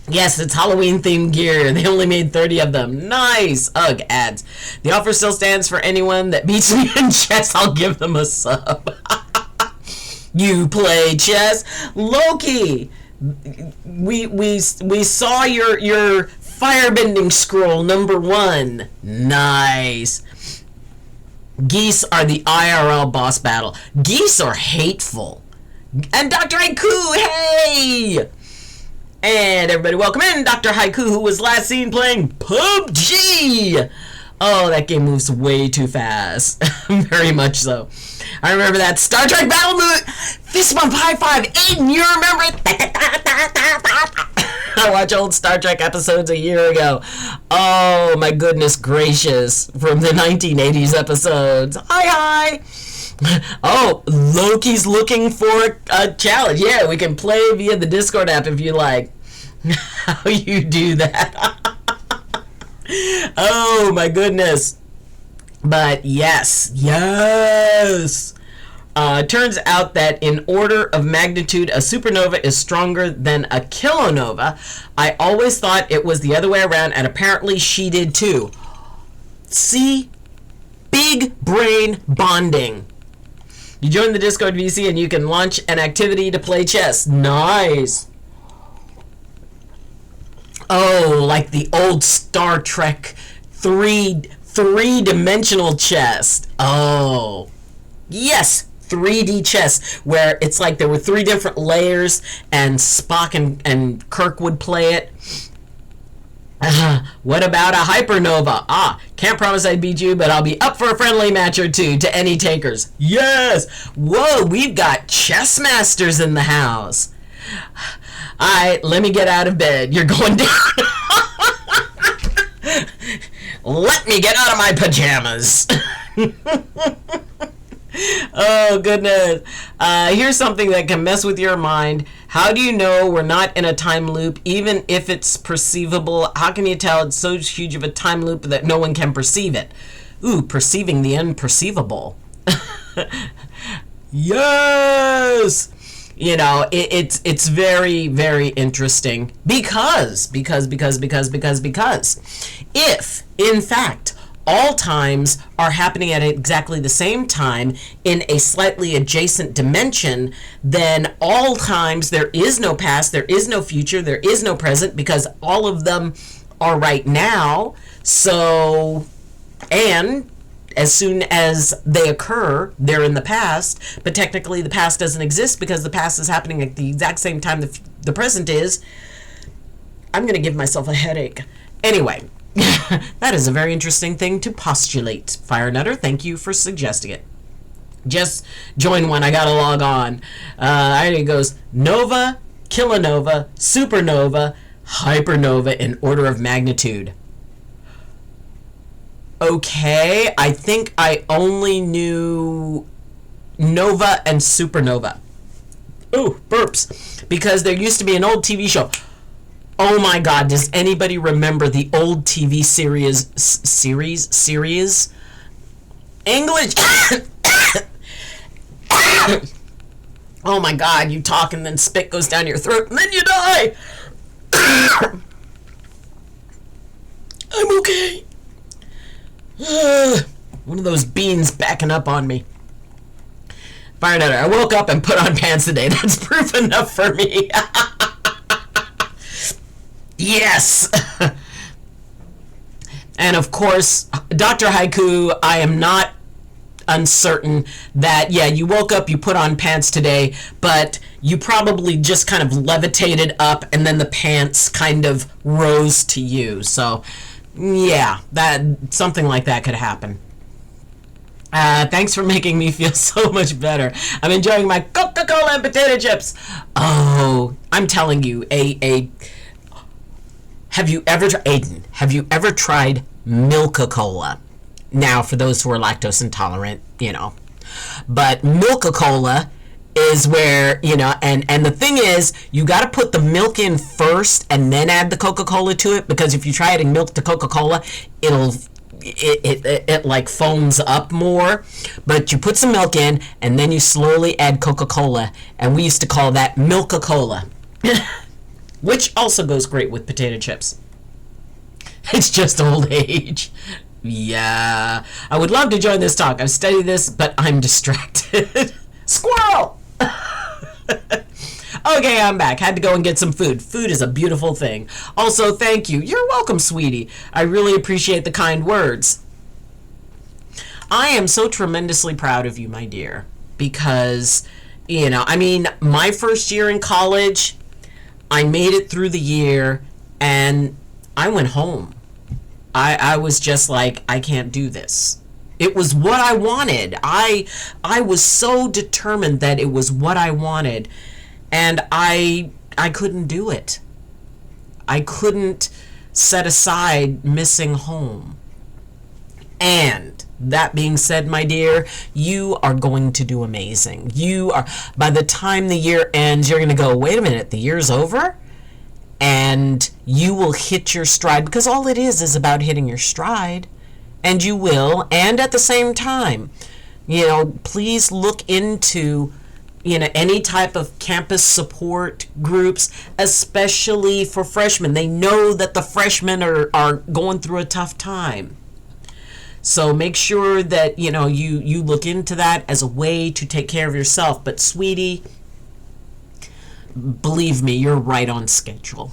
Yes, it's Halloween-themed gear. They only made 30 of them. Nice! Ugh, ads. The offer still stands for anyone that beats me in chess. I'll give them a sub. You play chess? Loki! We saw your firebending scroll #1. Nice. Geese are the IRL boss battle. Geese are hateful. And Dr. Aiku, hey! And everybody, welcome in Dr. Haiku, who was last seen playing PUBG. Oh, that game moves way too fast. Very much so. I remember that Star Trek Battle Move. Fist Bump High Five. Aiden, you remember it? I watched old Star Trek episodes a year ago. Oh, my goodness gracious. From the 1980s episodes. Hi. Oh, Loki's looking for a challenge. Yeah, we can play via the Discord app if you like. How you do that? Oh my goodness. But yes. Turns out that in order of magnitude, a supernova is stronger than a kilonova. I always thought it was the other way around, and apparently she did too. See? Big brain bonding. You join the Discord VC and you can launch an activity to play chess. Nice. Oh, like the old Star Trek three-dimensional chess. Oh, yes, 3D chess, where it's like there were 3 different layers and Spock and Kirk would play it. What about a hypernova? Can't promise I'd beat you, but I'll be up for a friendly match or two to any takers. Yes! Whoa, we've got chess masters in the house. Alright, let me get out of bed. You're going down. Let me get out of my pajamas. Oh, goodness. Here's something that can mess with your mind. How do you know we're not in a time loop, even if it's perceivable? How can you tell it's so huge of a time loop that no one can perceive it? Ooh, perceiving the unperceivable. Yes! You know, it's very, very interesting because if, in fact, all times are happening at exactly the same time in a slightly adjacent dimension, then all times there is no past, there is no future, there is no present, because all of them are right now. So, and as soon as they occur, they're in the past, but technically the past doesn't exist because the past is happening at the exact same time the present is. I'm going to give myself a headache. Anyway. That is a very interesting thing to postulate. Fire Nutter, thank you for suggesting it. Just join one. I gotta log on. It goes nova, kilonova, supernova, hypernova in order of magnitude. Okay, I think I only knew nova and supernova. Ooh, burps. Because there used to be an old TV show. Oh my God, does anybody remember the old TV series? English. Oh my God, you talk and then spit goes down your throat and then you die. I'm okay. One of those beans backing up on me. Fire Nutter, I woke up and put on pants today. That's proof enough for me. Yes! And of course, Dr. Haiku, I am not uncertain that, yeah, you woke up, you put on pants today, but you probably just kind of levitated up and then the pants kind of rose to you. So, yeah, that something like that could happen. Thanks for making me feel so much better. I'm enjoying my Coca-Cola and potato chips. Oh, I'm telling you, have you ever tried Milka-Cola? Now, for those who are lactose intolerant, you know. But Milka-Cola is where, you know, and the thing is, you got to put the milk in first and then add the Coca-Cola to it, because if you try adding milk to Coca-Cola, it like foams up more. But you put some milk in and then you slowly add Coca-Cola, and we used to call that Milka-Cola. Which also goes great with potato chips. It's just old age. Yeah. I would love to join this talk. I've studied this, but I'm distracted. Squirrel! Okay, I'm back. Had to go and get some food. Food is a beautiful thing. Also, thank you. You're welcome, sweetie. I really appreciate the kind words. I am so tremendously proud of you, my dear. Because, you know, I mean, my first year in college, I made it through the year, and I went home. I was just like, I can't do this. It was what I wanted. I was so determined that it was what I wanted, and I couldn't do it. I couldn't set aside missing home. And that being said, my dear, you are going to do amazing. You are, by the time the year ends, you're going to go, wait a minute, the year's over? And you will hit your stride, because all it is about hitting your stride. And you will. And at the same time, please look into, any type of campus support groups, especially for freshmen. They know that the freshmen are going through a tough time. So make sure that, you look into that as a way to take care of yourself. But sweetie, believe me, you're right on schedule.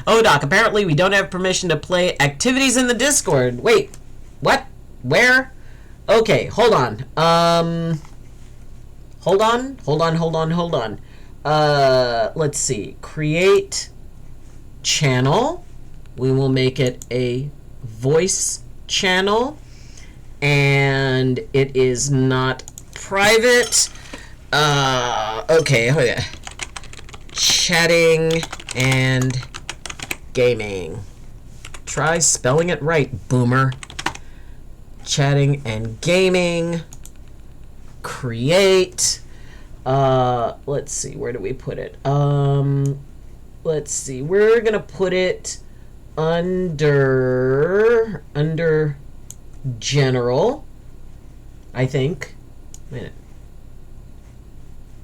Oh, Doc, apparently we don't have permission to play activities in the Discord. Wait, what? Where? Okay, hold on. Hold on. Let's see. Create channel. We will make it a voice channel. And it is not private. Okay. Chatting and gaming. Try spelling it right, boomer. Chatting and gaming. Create. Let's see, where do we put it? Let's see, we're gonna put it under general, I think. Wait a minute.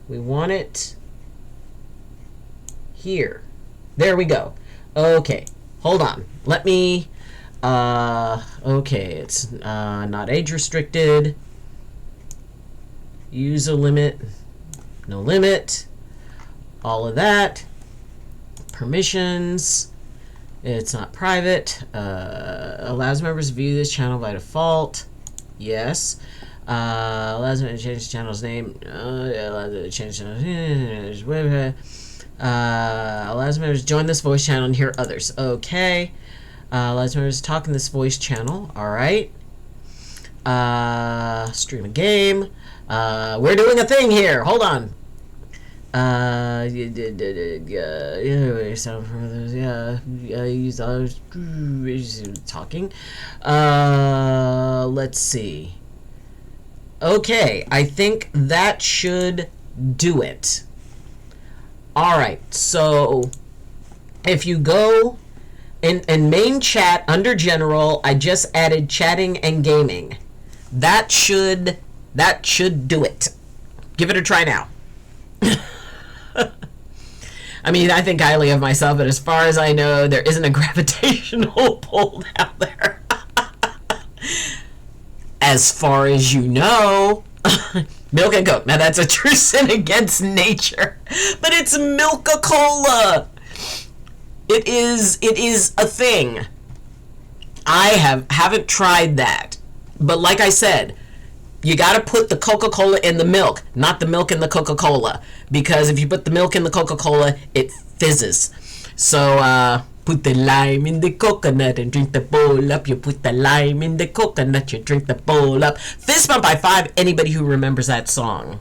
We want it here. There we go. Okay, hold on. Let me, okay, it's not age restricted. User limit, no limit. All of that. Permissions. It's not private. Allows members to view this channel by default. Yes. Allows me to change the channel's name. Allows me to change the channel's name. Allows members to join this voice channel and hear others. Okay. Allows members to talk in this voice channel. Alright. Stream a game. We're doing a thing here. Hold on. Use others talking. Let's see. Okay, I think that should do it. Alright, so if you go in main chat under general, I just added chatting and gaming. That should do it. Give it a try now. I mean, I think highly of myself, but as far as I know, there isn't a gravitational pull down there. As far as you know. Milk and Coke. Now that's a true sin against nature. But it's Milk-a-Cola. It is a thing. I haven't tried that. But like I said, you gotta put the Coca-Cola in the milk, not the milk in the Coca-Cola. Because if you put the milk in the Coca-Cola, it fizzes. So, put the lime in the coconut and drink the bowl up. You put the lime in the coconut, you drink the bowl up. Fist bump by 5, anybody who remembers that song.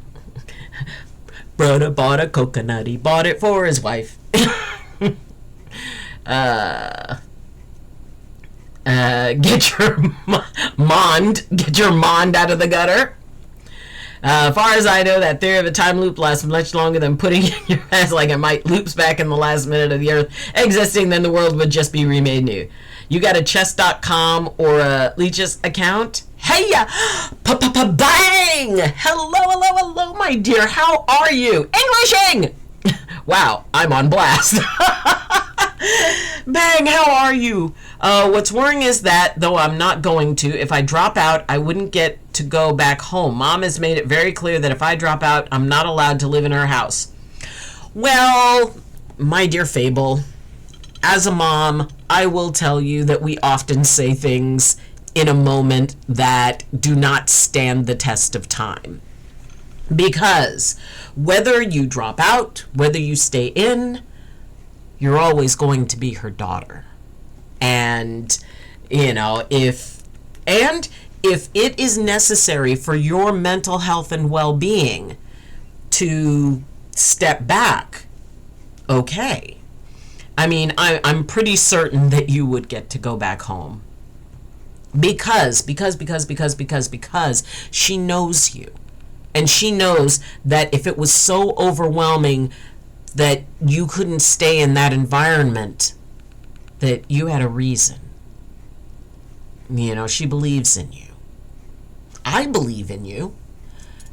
Brother bought a coconut, he bought it for his wife. Get your mond out of the gutter. As far as I know, that theory of a time loop lasts much longer than putting in your hands like it might loops back in the last minute of the earth existing, then the world would just be remade new. You got a chess.com or a Leech's account? Hey ya! Bang! Hello, my dear. How are you? Englishing! Wow, I'm on blast. Bang, how are you? What's worrying is that, though I'm not going to, if I drop out, I wouldn't get to go back home. Mom has made it very clear that if I drop out, I'm not allowed to live in her house. Well, my dear Fable, as a mom, I will tell you that we often say things in a moment that do not stand the test of time. Because whether you drop out, whether you stay in, you're always going to be her daughter. And, if it is necessary for your mental health and well-being to step back, okay. I mean, I'm pretty certain that you would get to go back home. Because she knows you. And she knows that if it was so overwhelming that you couldn't stay in that environment, that you had a reason. She believes in you. I believe in you.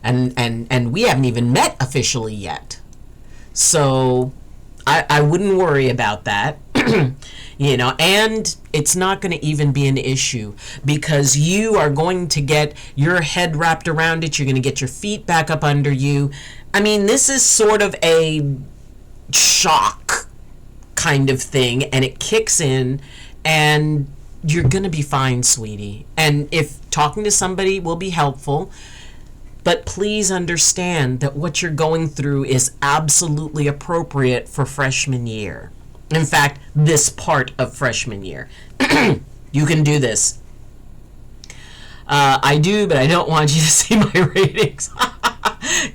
And we haven't even met officially yet. So I wouldn't worry about that. And it's not going to even be an issue because you are going to get your head wrapped around it. You're going to get your feet back up under you. I mean, this is sort of a shock kind of thing, and it kicks in, and you're going to be fine, sweetie. And if talking to somebody will be helpful, but please understand that what you're going through is absolutely appropriate for freshman year. In fact, this part of freshman year. You can do this. I do, but I don't want you to see my ratings.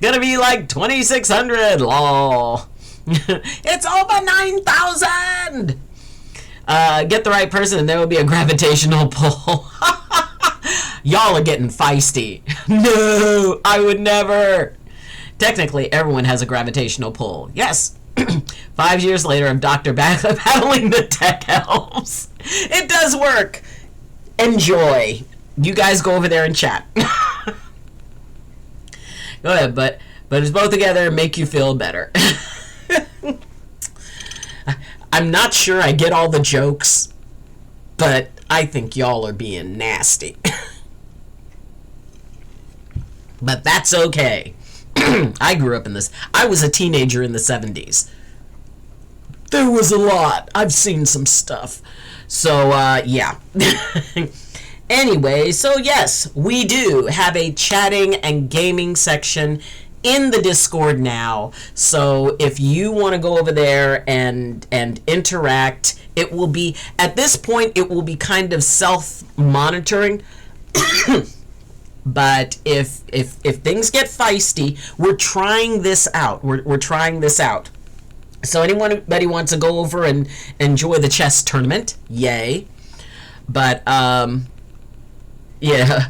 Gonna be like 2,600, lol. It's over 9,000! Get the right person and there will be a gravitational pull. Y'all are getting feisty. No, I would never. Technically, everyone has a gravitational pull. Yes. 5 years later, I'm Dr. battling the tech elves. It does work. Enjoy. You guys go over there and chat. Go ahead, but it's both together and make you feel better. I'm not sure I get all the jokes, but I think y'all are being nasty. But that's okay. I grew up in this. I was a teenager in the 70s. There was a lot. I've seen some stuff. So, yeah. Anyway, so yes, we do have a chatting and gaming section in the Discord now. So if you want to go over there and interact, it will be, at this point, it will be kind of self-monitoring. But if things get feisty, we're trying this out. We're trying this out. So anybody wants to go over and enjoy the chess tournament, yay. But yeah,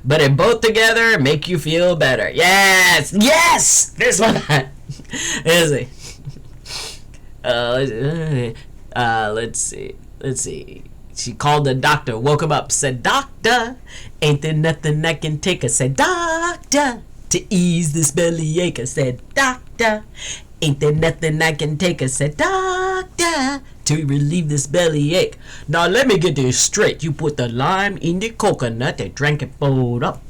but it both together make you feel better. Yes, yes. This one. Let's see. Let's see. She called the doctor, woke him up, said, "Doctor, ain't there nothing I can take?" I said, "Doctor, to ease this bellyache." I said, "Doctor, ain't there nothing I can take?" I said, "Doctor, to relieve this bellyache." Now let me get this straight. You put the lime in the coconut and drank it both up.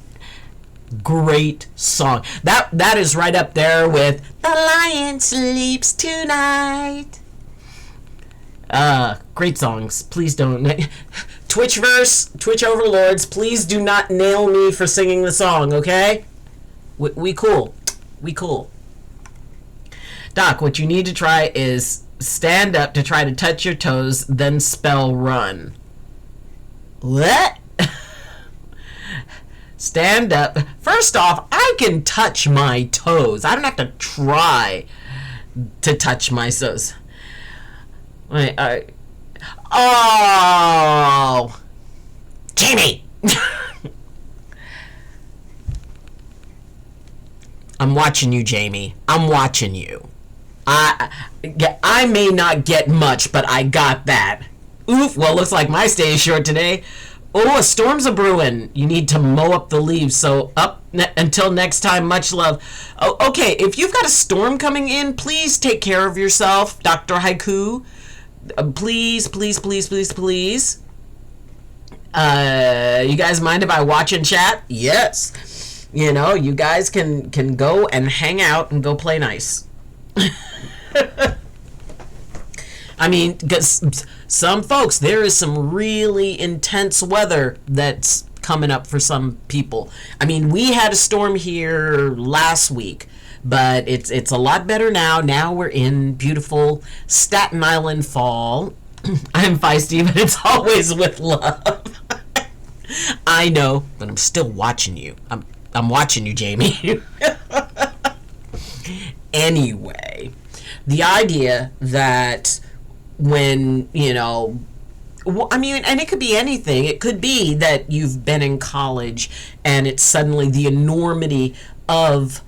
Great song. That is right up there with "The Lion Sleeps Tonight." Great songs. Please don't. Twitchverse, Twitch overlords, please do not nail me for singing the song, okay? We cool. We cool. Doc, what you need to try is stand up to try to touch your toes, then spell run. What? Stand up. First off, I can touch my toes. I don't have to try to touch my toes. Wait, oh! Jamie! I'm watching you, Jamie. I'm watching you. I may not get much, but I got that. Oof, well, looks like my stay is short today. Oh, a storm's a-brewing. You need to mow up the leaves, so until next time, much love. Oh, okay, if you've got a storm coming in, please take care of yourself, Dr. Haiku. Please, please, please, please, please. You guys mind if I watch and chat? Yes. You know, you guys can go and hang out and go play nice. I mean, because some folks, there is some really intense weather that's coming up for some people. I mean, we had a storm here last week, but it's a lot better now. Now we're in beautiful Staten Island fall. I'm feisty, but it's always with love. I know, but I'm still watching you. I'm watching you, Jamie. Anyway, the idea that when, I mean, and it could be anything. It could be that you've been in college and it's suddenly the enormity of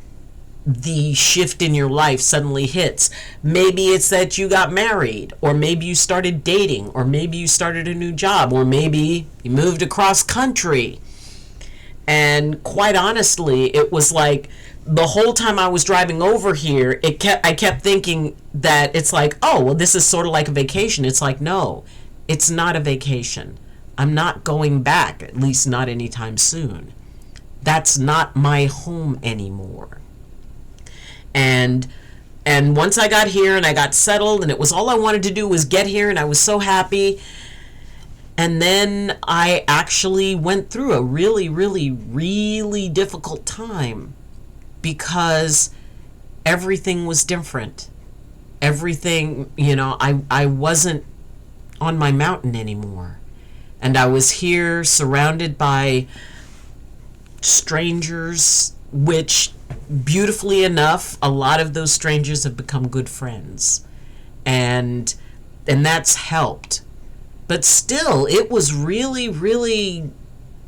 the shift in your life suddenly hits. Maybe it's that you got married, or maybe you started dating, or maybe you started a new job, or maybe you moved across country. And quite honestly, it was like the whole time I was driving over here, I kept thinking that it's like, oh, well, this is sort of like a vacation. It's like, no, it's not a vacation. I'm not going back, at least not anytime soon. That's not my home anymore. And once I got here and I got settled, and it was all I wanted to do was get here, and I was so happy. And then I actually went through a really, really, really difficult time because everything was different. Everything, I wasn't on my mountain anymore. And I was here surrounded by strangers, which, beautifully enough, a lot of those strangers have become good friends. And that's helped. But still, it was really, really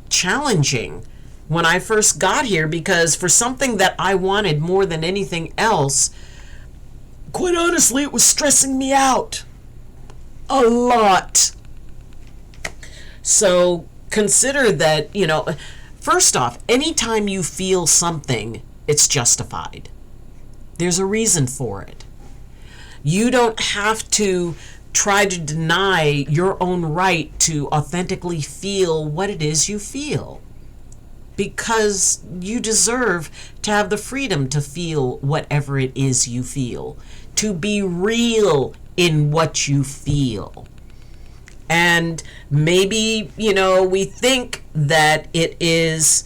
challenging when I first got here, because for something that I wanted more than anything else, quite honestly, it was stressing me out a lot. So consider that, first off, anytime you feel something, it's justified. There's a reason for it. You don't have to try to deny your own right to authentically feel what it is you feel, because you deserve to have the freedom to feel whatever it is you feel, to be real in what you feel. And maybe, we think that it is,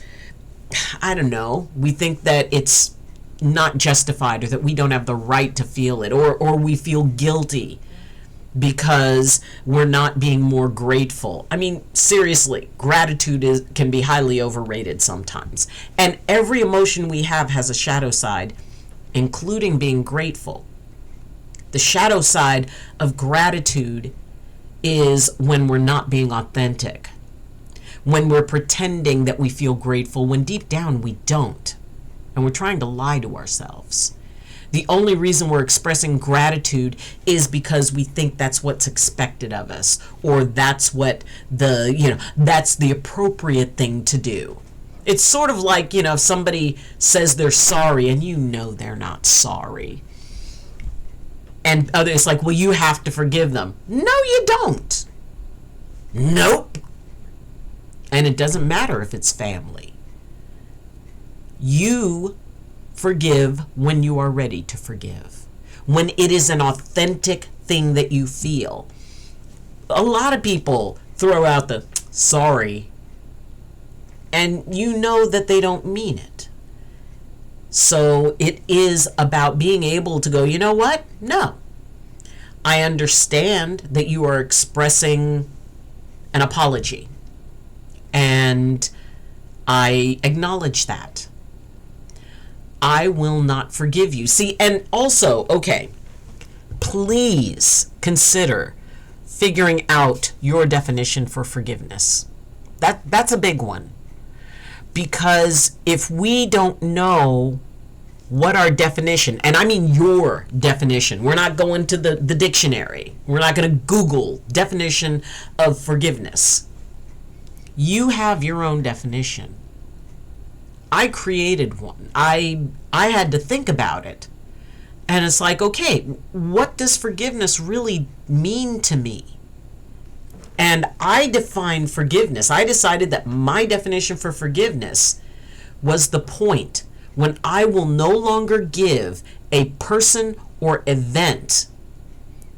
we think that it's not justified, or that we don't have the right to feel it, or we feel guilty because we're not being more grateful. I mean, seriously, gratitude can be highly overrated sometimes. And every emotion we have has a shadow side, including being grateful. The shadow side of gratitude is when we're not being authentic, when we're pretending that we feel grateful when deep down we don't, and we're trying to lie to ourselves. The only reason we're expressing gratitude is because we think that's what's expected of us, or that's what that's the appropriate thing to do. It's sort of like, if somebody says they're sorry and they're not sorry. And it's like, well, you have to forgive them. No, you don't. Nope. And it doesn't matter if it's family. You forgive when you are ready to forgive, when it is an authentic thing that you feel. A lot of people throw out the sorry, and that they don't mean it. So it is about being able to go, you know what? No. I understand that you are expressing an apology, and I acknowledge that. I will not forgive you. See, and also, okay, please consider figuring out your definition for forgiveness. That's a big one. Because if we don't know what our definition, and I mean your definition, we're not going to the dictionary. We're not going to Google definition of forgiveness. You have your own definition. I created one. I had to think about it. And it's like, okay, what does forgiveness really mean to me? And I defined forgiveness. I decided that my definition for forgiveness was the point when I will no longer give a person or event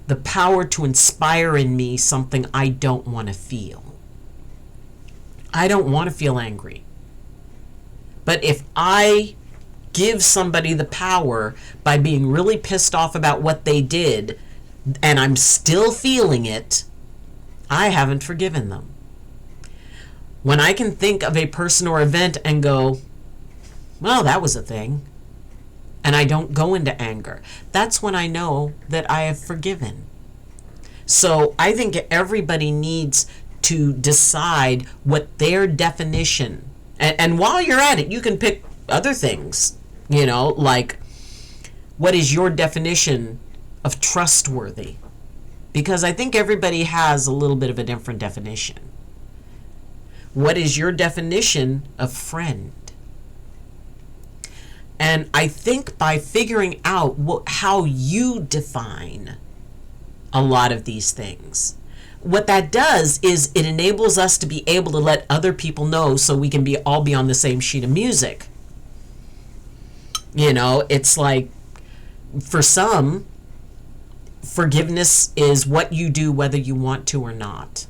the power to inspire in me something I don't want to feel. I don't want to feel angry. But if I give somebody the power by being really pissed off about what they did, and I'm still feeling it, I haven't forgiven them. When I can think of a person or event and go, well, that was a thing, and I don't go into anger, that's when I know that I have forgiven. So I think everybody needs to decide what their definition, and while you're at it, you can pick other things, like, what is your definition of trustworthy? Because I think everybody has a little bit of a different definition. What is your definition of friend? And I think by figuring out how you define a lot of these things, what that does is it enables us to be able to let other people know, so we can all be on the same sheet of music. It's like, for some, forgiveness is what you do whether you want to or not.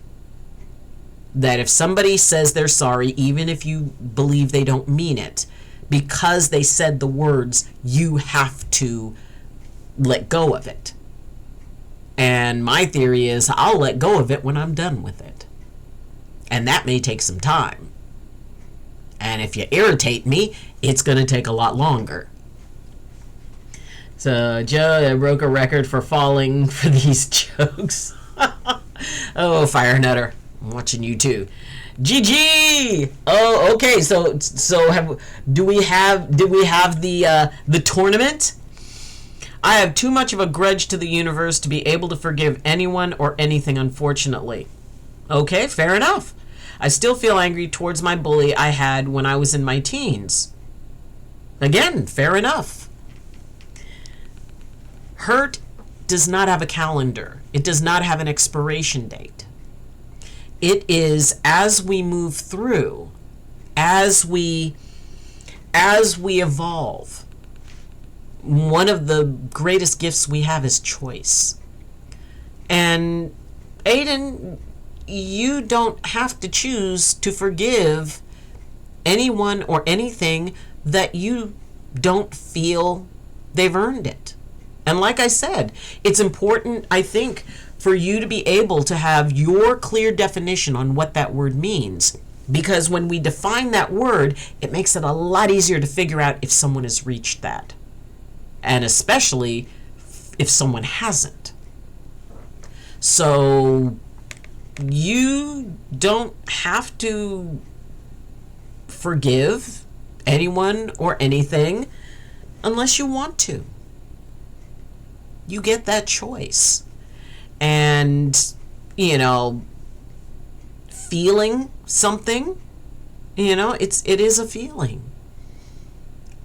That if somebody says they're sorry, even if you believe they don't mean it, because they said the words, you have to let go of it. And my theory is I'll let go of it when I'm done with it. And that may take some time. And if you irritate me, it's going to take a lot longer. So Joe broke a record for falling for these jokes. Oh, Fire Nutter, I'm watching you too. GG. Oh, okay. So did we have the tournament? I have too much of a grudge to the universe to be able to forgive anyone or anything, unfortunately. Okay, fair enough. I still feel angry towards my bully I had when I was in my teens. Again, fair enough. Hurt does not have a calendar. It does not have an expiration date. It is as we move through, as we evolve. One of the greatest gifts we have is choice. And Aiden, you don't have to choose to forgive anyone or anything that you don't feel they've earned it. And like I said, it's important, I think, for you to be able to have your clear definition on what that word means. Because when we define that word, it makes it a lot easier to figure out if someone has reached that. And especially if someone hasn't. So you don't have to forgive anyone or anything unless you want to. You get that choice. And, feeling something, it is a feeling.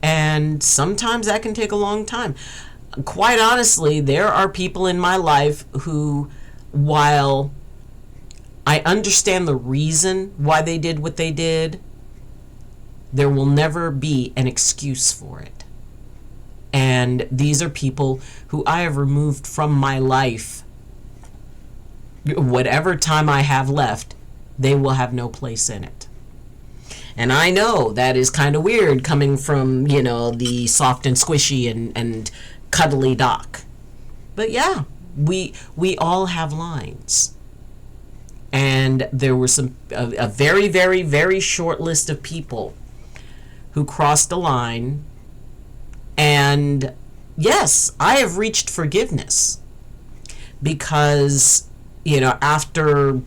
And sometimes that can take a long time. Quite honestly, there are people in my life who, while I understand the reason why they did what they did, there will never be an excuse for it. And these are people who I have removed from my life. Whatever time I have left, they will have no place in it. And I know that is kind of weird coming from, the soft and squishy and cuddly Doc. But yeah, we all have lines. And there were a very, very, very short list of people who crossed a line. And yes, I have reached forgiveness because, after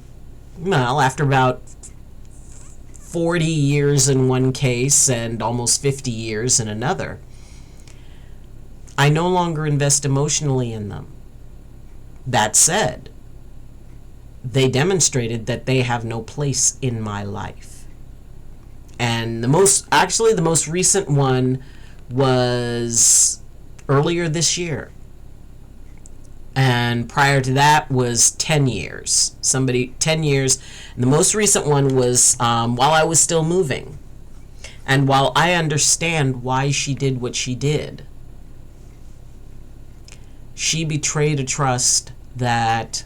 about 40 years in one case and almost 50 years in another, I no longer invest emotionally in them. That said, they demonstrated that they have no place in my life. And the most recent one was earlier this year. And prior to that was 10 years. 10 years. And the most recent one was while I was still moving. And while I understand why she did what she did, she betrayed a trust that,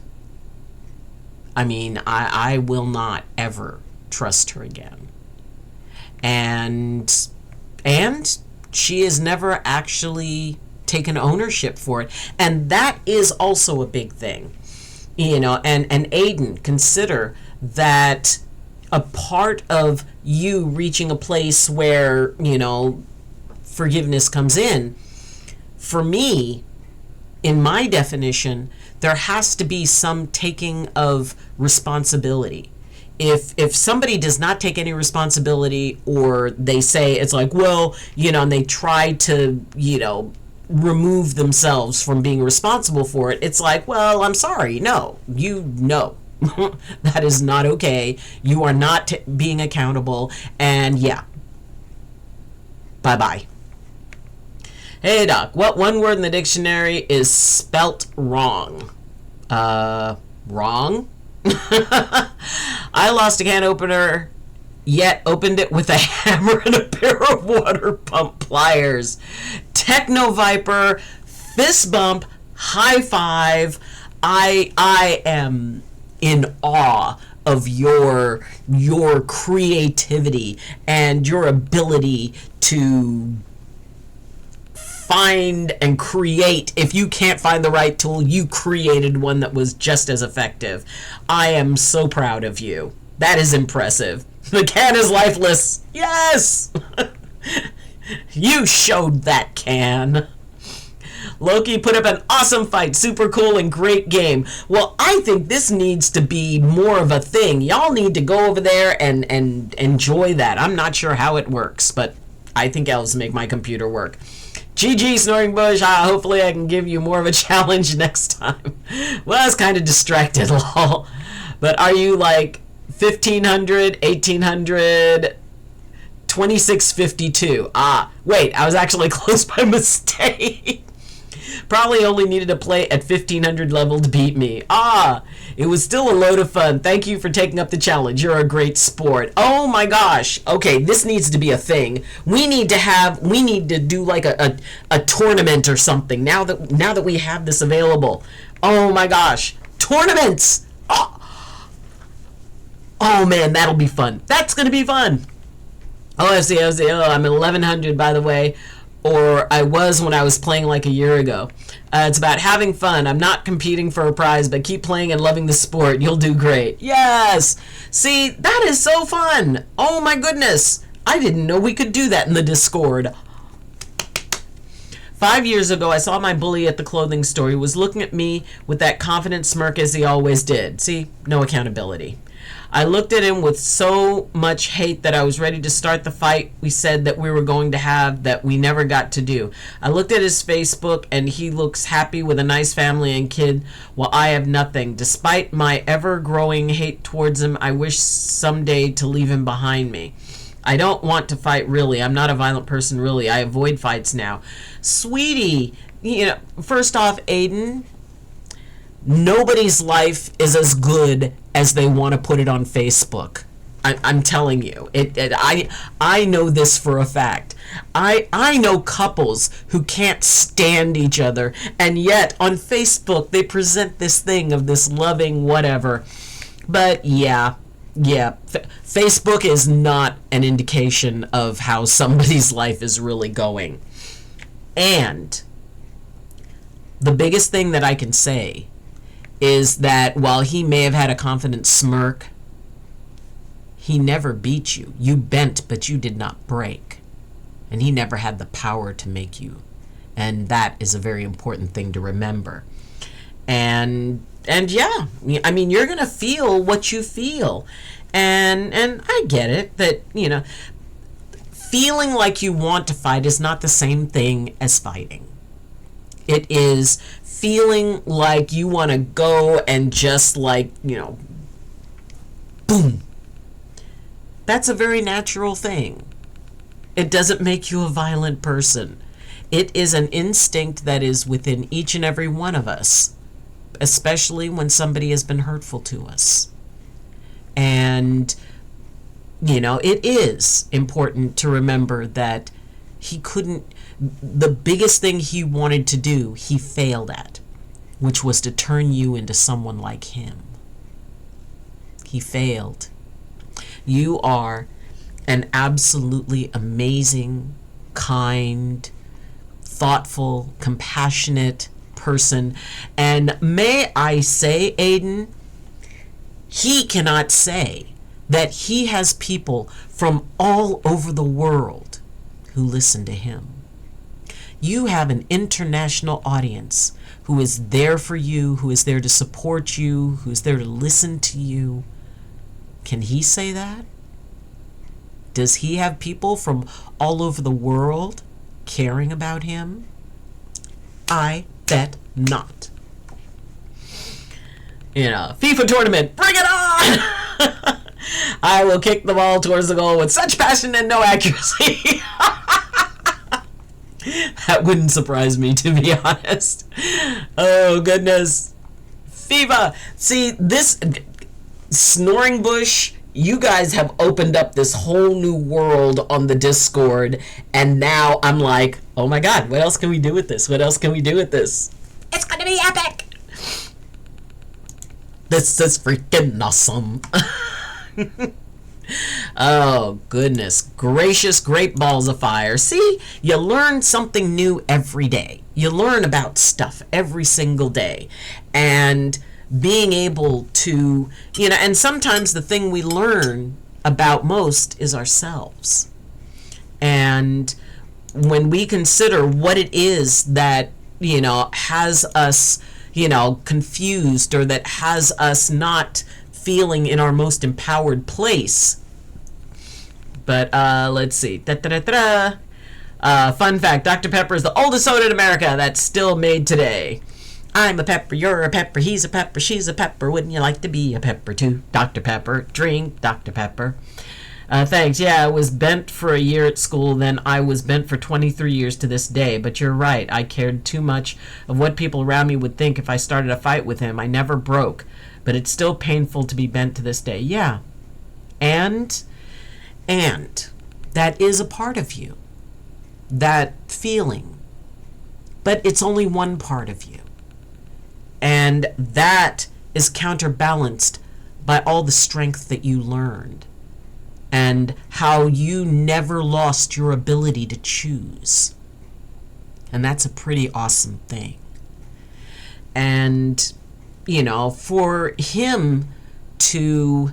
I will not ever trust her again. And she has never actually taken ownership for it. And that is also a big thing. You know, and Aiden, consider that a part of you reaching a place where, you know, forgiveness comes in. For me, in my definition, there has to be some taking of responsibility. If somebody does not take any responsibility, or they say it's like, well, you know, and they try to, you know, remove themselves from being responsible for it, it's like, well, I'm sorry, no, you know. That is not okay. You are not being accountable, and yeah, bye-bye. Hey doc, what one word in the dictionary is spelt wrong? Wrong? I lost a can opener, yet opened it with a hammer and a pair of water pump pliers. Techno Viper, fist bump, high five. I am in awe of your creativity and your ability to find and create. If you can't find the right tool, you created one that was just as effective. I am so proud of you. That is impressive. The can is lifeless. Yes! You showed that can. Loki put up an awesome fight, super cool and great game. Well, I think this needs to be more of a thing. Y'all need to go over there and enjoy that. I'm not sure how it works, but I think elves make my computer work. GG, Snoring Bush. Hopefully I can give you more of a challenge next time. Well, I was kind of distracted, lol. But are you like 1500, 1800, 2652? Wait, I was actually close by mistake. Probably only needed to play at 1500 level to beat me. It was still a load of fun. Thank you for taking up the challenge. You're a great sport. Oh my gosh. Okay, this needs to be a thing. We need to do like a tournament or something now that we have this available. Oh my gosh. Tournaments. Oh man, that'll be fun. That's going to be fun. OFC, I'm at 1100 by the way. Or I was when I was playing like a year ago. It's about having fun. I'm not competing for a prize, but keep playing and loving the sport. You'll do great. Yes! See, that is so fun. Oh my goodness. I didn't know we could do that in the Discord. 5 years ago, I saw my bully at the clothing store. He was looking at me with that confident smirk as he always did. See, no accountability. I looked at him with so much hate that I was ready to start the fight we said that we were going to have that we never got to do. I looked at his Facebook and he looks happy with a nice family and kid while I have nothing. Despite my ever-growing hate towards him, I wish someday to leave him behind me. I don't want to fight really. I'm not a violent person really. I avoid fights now. Sweetie, you know, first off, Aiden, nobody's life is as good as they want to put it on Facebook. I'm telling you. I know this for a fact. I know couples who can't stand each other, and yet on Facebook they present this thing of this loving whatever. But yeah. Facebook is not an indication of how somebody's life is really going. And the biggest thing that I can say is that while he may have had a confident smirk, he never beat you. You bent, but you did not break. And he never had the power to make you. And that is a very important thing to remember. And yeah, I mean, you're going to feel what you feel. And I get it that, you know, feeling like you want to fight is not the same thing as fighting. It is feeling like you want to go and just like, you know, boom. That's a very natural thing. It doesn't make you a violent person. It is an instinct that is within each and every one of us, especially when somebody has been hurtful to us. And, you know, it is important to remember that the biggest thing he wanted to do, he failed at, which was to turn you into someone like him. He failed. You are an absolutely amazing, kind, thoughtful, compassionate person. And may I say, Aiden, he cannot say that he has people from all over the world who listen to him. You have an international audience who is there for you, who is there to support you, who is there to listen to you. Can he say that? Does he have people from all over the world caring about him? I bet not. In a FIFA tournament, bring it on! I will kick the ball towards the goal with such passion and no accuracy. That wouldn't surprise me, to be honest. Oh, goodness. FIFA. See, this Snoring Bush, you guys have opened up this whole new world on the Discord, and now I'm like, oh my god, what else can we do with this? What else can we do with this? It's gonna be epic! This is freaking awesome. Oh, goodness gracious, great balls of fire. See, you learn something new every day. You learn about stuff every single day. And being able to, and sometimes the thing we learn about most is ourselves. And when we consider what it is that, has us, confused, or that has us not feeling in our most empowered place. But let's see. Fun fact, Dr. Pepper is the oldest soda in America that's still made today. I'm a pepper, you're a pepper, he's a pepper, she's a pepper. Wouldn't you like to be a pepper too? Dr. Pepper. Drink Dr. Pepper. Thanks. Yeah, I was bent for a year at school, then I was bent for 23 years to this day. But you're right, I cared too much of what people around me would think if I started a fight with him. I never broke, but it's still painful to be bent to this day. Yeah. And that is a part of you, that feeling. But it's only one part of you. And that is counterbalanced by all the strength that you learned and how you never lost your ability to choose. And that's a pretty awesome thing. And, for him to,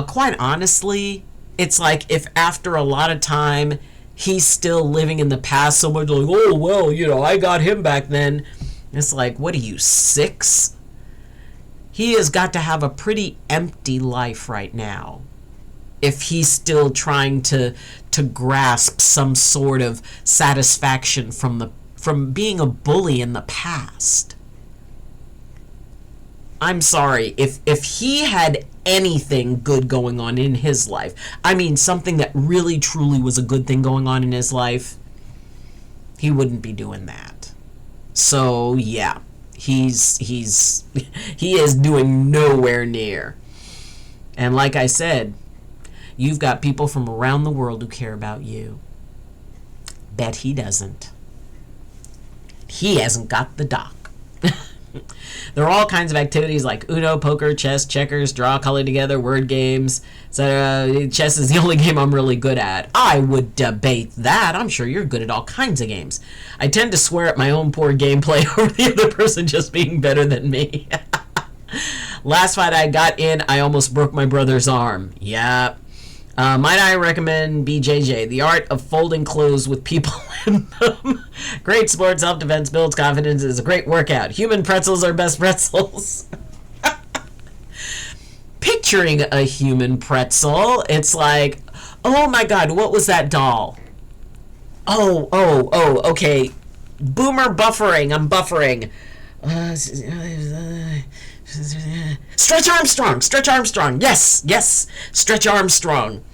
quite honestly, it's like if after a lot of time he's still living in the past, someone's like, oh, well, I got him back then. It's like, what are you, 6? He has got to have a pretty empty life right now if he's still trying to grasp some sort of satisfaction from being a bully in the past. I'm sorry, if he had anything good going on in his life, I mean something that really truly was a good thing going on in his life, he wouldn't be doing that. So yeah, he is doing nowhere near. And like I said, you've got people from around the world who care about you. Bet he doesn't. He hasn't got the doc. There are all kinds of activities like Uno, poker, chess, checkers, draw, color together, word games, etc. Chess is the only game I'm really good at. I would debate that. I'm sure you're good at all kinds of games. I tend to swear at my own poor gameplay over the other person just being better than me. Last fight I got in, I almost broke my brother's arm. Yeah. Might I recommend BJJ, the art of folding clothes with people in them. Great sport, self-defense, builds confidence, is a great workout. Human pretzels are best pretzels. Picturing a human pretzel, it's like, oh my god, what was that doll? Oh, okay. Boomer buffering, I'm buffering. Stretch Armstrong. Yes, Stretch Armstrong.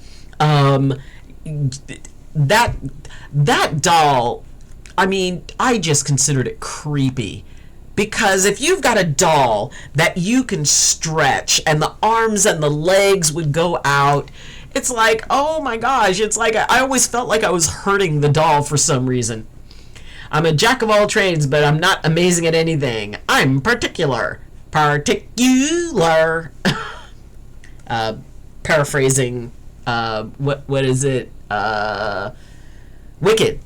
That doll, I mean, I just considered it creepy. Because if you've got a doll that you can stretch and the arms and the legs would go out, it's like, oh my gosh, it's like I always felt like I was hurting the doll for some reason. I'm a jack of all trades, but I'm not amazing at anything. I'm particular. paraphrasing, what is it? Wicked.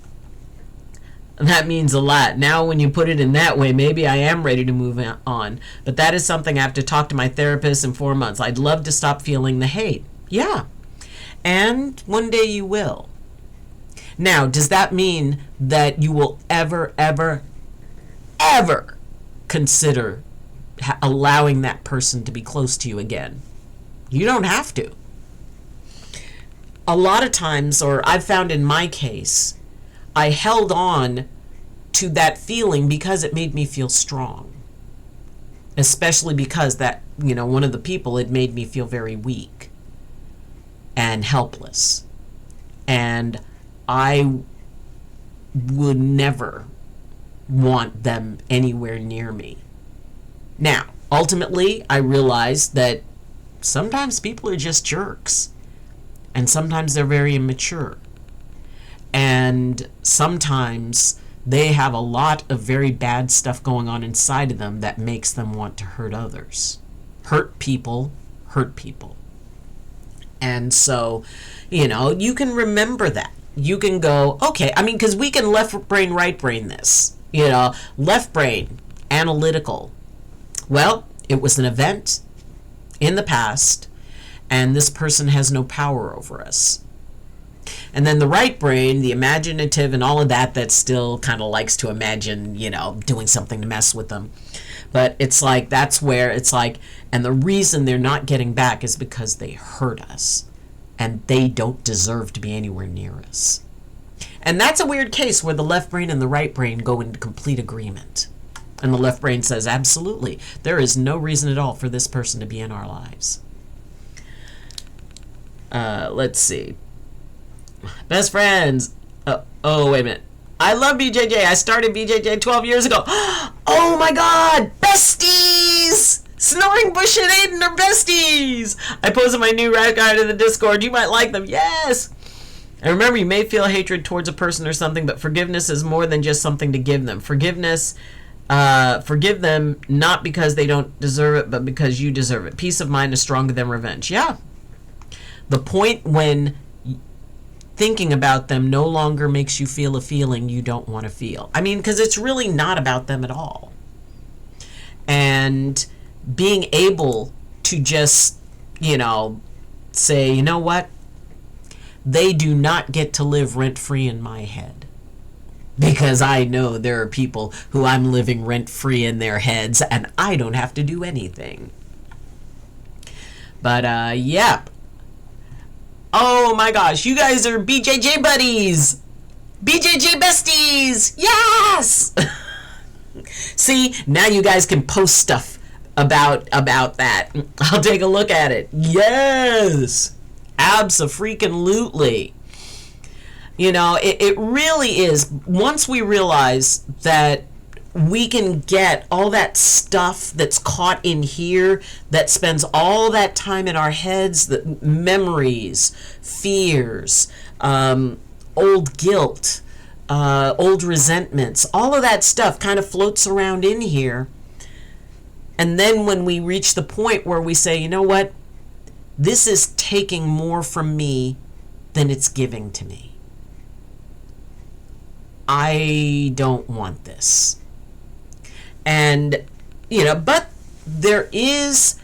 That means a lot. Now, when you put it in that way, maybe I am ready to move on. But that is something I have to talk to my therapist in 4 months. I'd love to stop feeling the hate. Yeah. And one day you will. Now, does that mean that you will ever, ever, ever consider allowing that person to be close to you again? You don't have to. A lot of times, or I've found in my case, I held on to that feeling because it made me feel strong. Especially because that, one of the people had made me feel very weak and helpless. And I would never want them anywhere near me. Now, ultimately, I realized that sometimes people are just jerks. And sometimes they're very immature. And sometimes they have a lot of very bad stuff going on inside of them that makes them want to hurt others. Hurt people. And so, you can remember that. You can go, okay, because we can left brain, right brain this. Left brain, analytical. Well, it was an event in the past, and this person has no power over us. And then the right brain, the imaginative and all of that still kind of likes to imagine, doing something to mess with them. But it's like, that's where it's like, and the reason they're not getting back is because they hurt us. And they don't deserve to be anywhere near us. And that's a weird case where the left brain and the right brain go into complete agreement. And the left brain says, absolutely, there is no reason at all for this person to be in our lives. Let's see. Best friends. Oh, wait a minute. I love BJJ. I started BJJ 12 years ago. Oh my God. Besties. Snoring Bush and Aiden are besties. I posted my new rat guide in the Discord. You might like them. Yes. And remember, you may feel hatred towards a person or something, but forgiveness is more than just something to give them. Forgive them not because they don't deserve it, but because you deserve it. Peace of mind is stronger than revenge. Yeah. The point when thinking about them no longer makes you feel a feeling you don't want to feel. Because it's really not about them at all. And being able to just, say, you know what? They do not get to live rent-free in my head. Because I know there are people who I'm living rent-free in their heads, and I don't have to do anything. But, yeah. Oh my gosh, you guys are BJJ buddies! BJJ besties! Yes! See, now you guys can post stuff about that. I'll take a look at it. Yes! Abso-freaking-lutely. It really is. Once we realize that we can get all that stuff that's caught in here that spends all that time in our heads, the memories, fears, old guilt, old resentments, all of that stuff kind of floats around in here. And then when we reach the point where we say, you know what, this is taking more from me than it's giving to me. I don't want this. And, but there is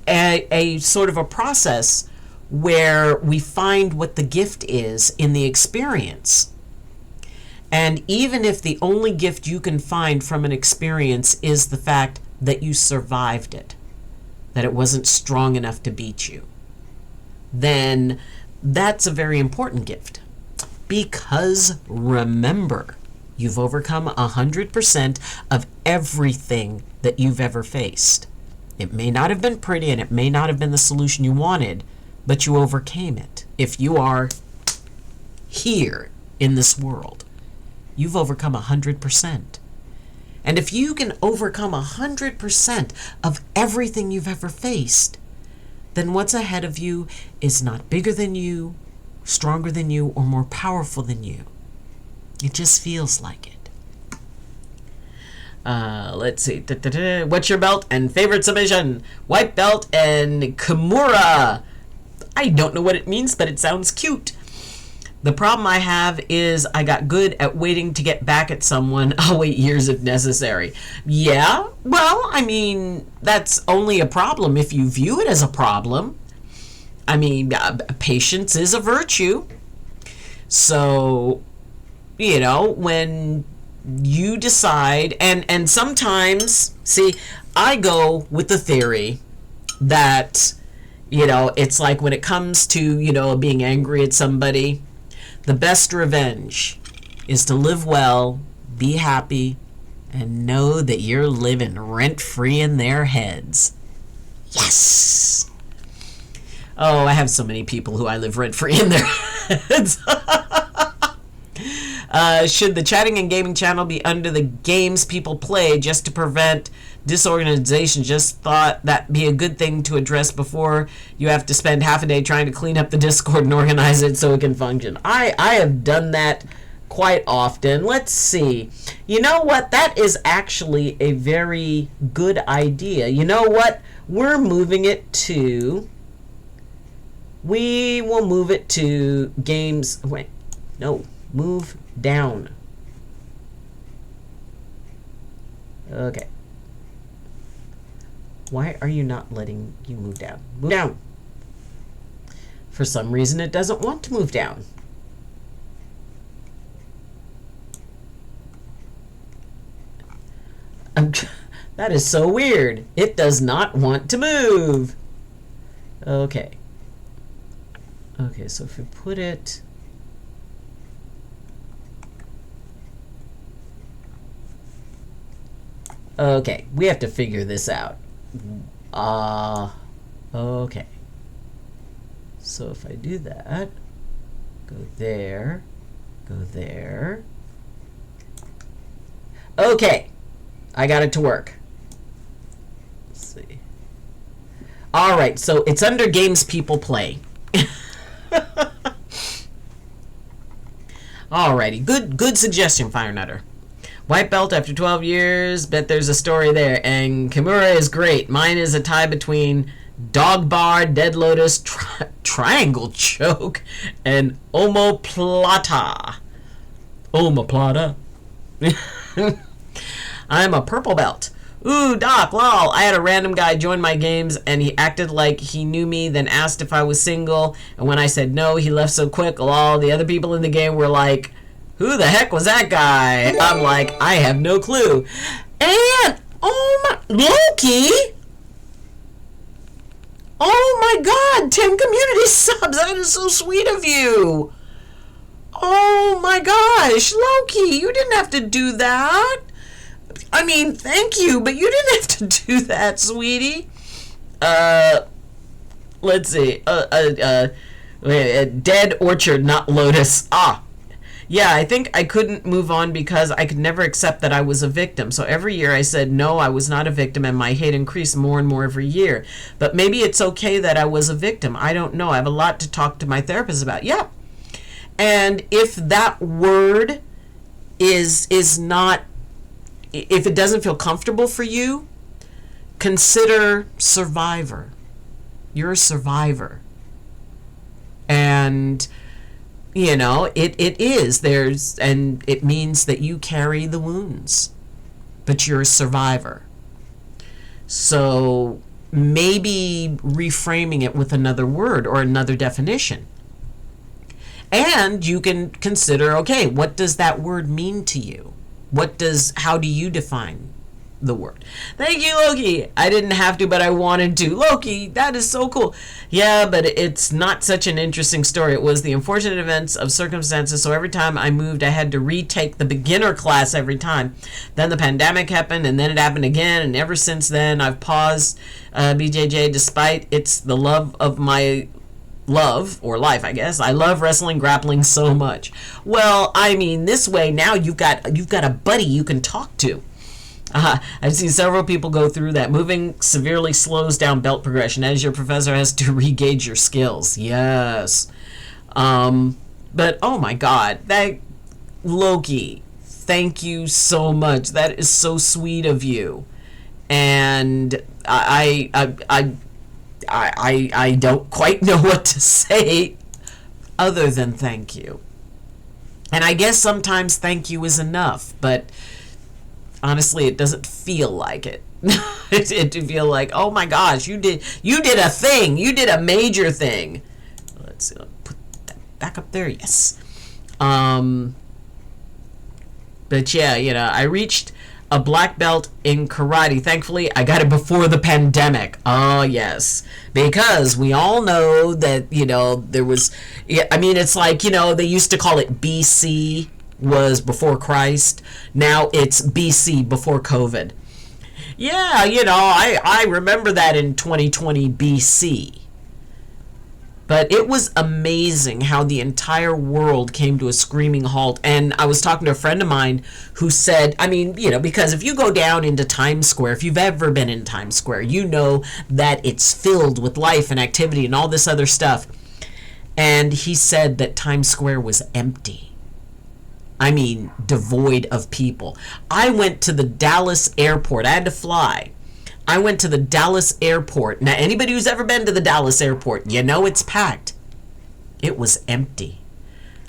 a sort of a process where we find what the gift is in the experience. And even if the only gift you can find from an experience is the fact that you survived it, that it wasn't strong enough to beat you, then that's a very important gift. Because remember, you've overcome 100% of everything that you've ever faced. It may not have been pretty and it may not have been the solution you wanted, but you overcame it. If you are here in this world, you've overcome 100%. And if you can overcome 100% of everything you've ever faced, then what's ahead of you is not bigger than you, stronger than you, or more powerful than you. It just feels like it. Let's see. What's your belt and favorite submission? White belt and Kimura. I don't know what it means, but it sounds cute. The problem I have is I got good at waiting to get back at someone. I'll wait years if necessary. Yeah, well, I mean, that's only a problem if you view it as a problem. I mean, patience is a virtue. So, you know, when you decide, and sometimes, see, I go with the theory that, you know, it's like when it comes to, you know, being angry at somebody, the best revenge is to live well, be happy, and know that you're living rent-free in their heads. Yes! Oh, I have so many people who I live rent-free in their heads. Should the chatting and gaming channel be under the games people play just to prevent disorganization? Just thought that'd be a good thing to address before you have to spend half a day trying to clean up the Discord and organize it so it can function. I have done that quite often. Let's see. You know what? That is actually a very good idea. You know what? We're moving it to... We will move it to games... Wait. No. Move down. Okay. Why are you not letting you move down? Move down. For some reason, it doesn't want to move down. That is so weird. It does not want to move. Okay. Okay, so if we put it... Okay, we have to figure this out. Okay. So if I do that, go there, go there. Okay, I got it to work. Let's see. All right, so it's under games people play. Alrighty, good suggestion, Fire Nutter. White belt after 12 years, bet there's a story there. And Kimura is great. Mine is a tie between Dog Bar, Dead Lotus, Triangle Choke, and Omoplata. Omoplata. I'm a purple belt. Ooh, Doc, lol. I had a random guy join my games and he acted like he knew me, then asked if I was single. And when I said no, he left so quick. Lol, the other people in the game were like, who the heck was that guy? I'm like, I have no clue. And, oh my, Loki? Oh my god, 10 community subs. That is so sweet of you. Oh my gosh, Loki, you didn't have to do that. I mean, thank you, but you didn't have to do that, sweetie. Let's see. Dead Orchard, not Lotus. Ah. Yeah, I think I couldn't move on because I could never accept that I was a victim. So every year I said, no, I was not a victim, and my hate increased more and more every year. But maybe it's okay that I was a victim. I don't know. I have a lot to talk to my therapist about. Yeah. And if that word is not, if it doesn't feel comfortable for you, consider survivor. You're a survivor. And, you know, it is. And it means that you carry the wounds. But you're a survivor. So maybe reframing it with another word or another definition. And you can consider, okay, what does that word mean to you? How do you define the word? Thank you, Loki. I didn't have to, but I wanted to. Loki, that is so cool. Yeah, but it's not such an interesting story. It was the unfortunate events of circumstances. So every time I moved, I had to retake the beginner class every time. Then the pandemic happened, and then it happened again. And ever since then, I've paused BJJ, despite it's the love of my love or life, I guess. I love wrestling, grappling so much. Well, I mean, this way now you've got a buddy you can talk to. I've seen several people go through that. Moving severely slows down belt progression as your professor has to re-gauge your skills. Yes. But oh my god, that Loki, thank you so much. That is so sweet of you. And I I don't quite know what to say other than thank you. And I guess sometimes thank you is enough, but honestly, it doesn't feel like it. It feel like, oh my gosh, you did a thing. You did a major thing. Let's see, put that back up there. Yes. But yeah, I reached a black belt in karate. Thankfully, I got it before the pandemic. Oh, yes. Because we all know that, there was, I mean, it's like, they used to call it BC was before Christ. Now it's BC before COVID. Yeah, I remember that in 2020 BC. But it was amazing how the entire world came to a screaming halt. And I was talking to a friend of mine who said, I mean, because if you go down into Times Square, if you've ever been in Times Square, you know that it's filled with life and activity and all this other stuff. And he said that Times Square was empty. I mean, devoid of people. I went to the Dallas airport. I had to fly. I went to the Dallas airport. Now, anybody who's ever been to the Dallas airport, it's packed. It was empty.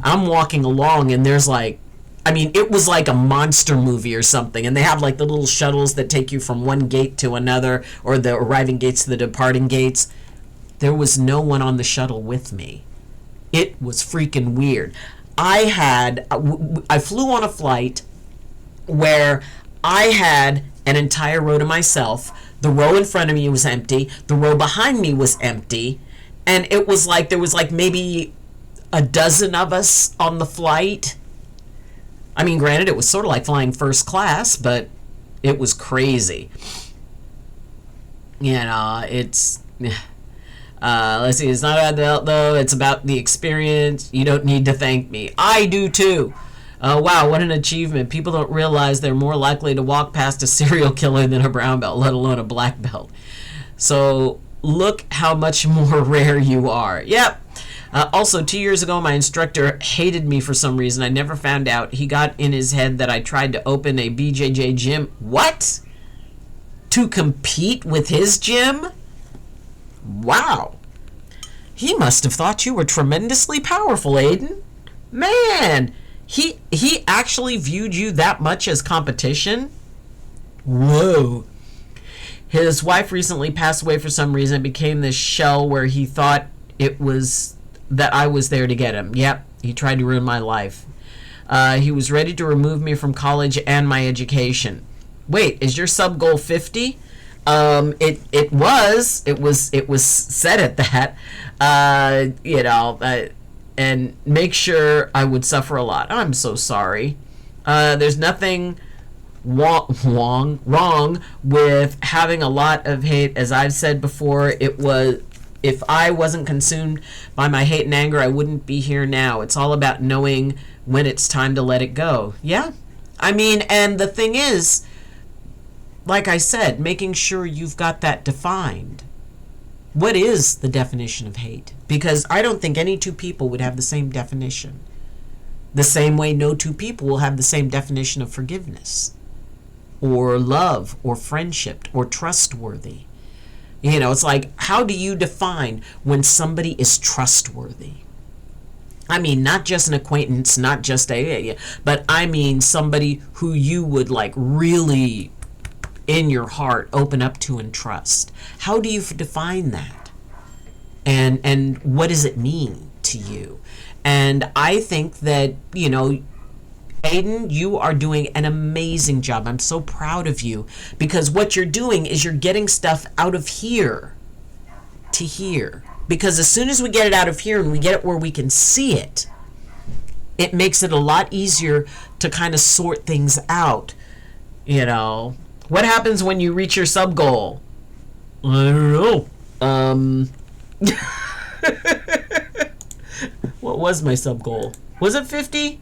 I'm walking along and there's it was like a monster movie or something. And they have like the little shuttles that take you from one gate to another, or the arriving gates to the departing gates. There was no one on the shuttle with me. It was freaking weird. I flew on a flight where I had an entire row to myself. The row in front of me was empty. The row behind me was empty. And it was like there was like maybe a dozen of us on the flight. I mean, granted, it was sort of like flying first class, but it was crazy. It's... let's see, it's not about the belt, though. It's about the experience. You don't need to thank me. I do, too. Wow, what an achievement. People don't realize they're more likely to walk past a serial killer than a brown belt, let alone a black belt. So look how much more rare you are. Yep. Also, 2 years ago, my instructor hated me for some reason. I never found out. He got in his head that I tried to open a BJJ gym. What? To compete with his gym? Wow. He must have thought you were tremendously powerful, Aiden. Man, he actually viewed you that much as competition? Whoa. His wife recently passed away for some reason. It became this shell where he thought it was that I was there to get him. Yep, he tried to ruin my life. He was ready to remove me from college and my education. Wait, is your sub goal 50? It was set at that, and make sure I would suffer a lot. I'm so sorry. There's nothing wrong with having a lot of hate. As I've said before, if I wasn't consumed by my hate and anger, I wouldn't be here now. It's all about knowing when it's time to let it go. Yeah. I mean, and the thing is, like I said, making sure you've got that defined. What is the definition of hate? Because I don't think any two people would have the same definition. The same way no two people will have the same definition of forgiveness, or love, or friendship, or trustworthy. It's like, how do you define when somebody is trustworthy? I mean, not just an acquaintance, not just but I mean somebody who you would really in your heart open up to and trust. How do you define that? And what does it mean to you? And I think that, Aiden, you are doing an amazing job. I'm so proud of you, because what you're doing is you're getting stuff out of here to here. Because as soon as we get it out of here and we get it where we can see it, it makes it a lot easier to kind of sort things out. What happens when you reach your sub goal? I don't know. What was my sub goal? Was it 50?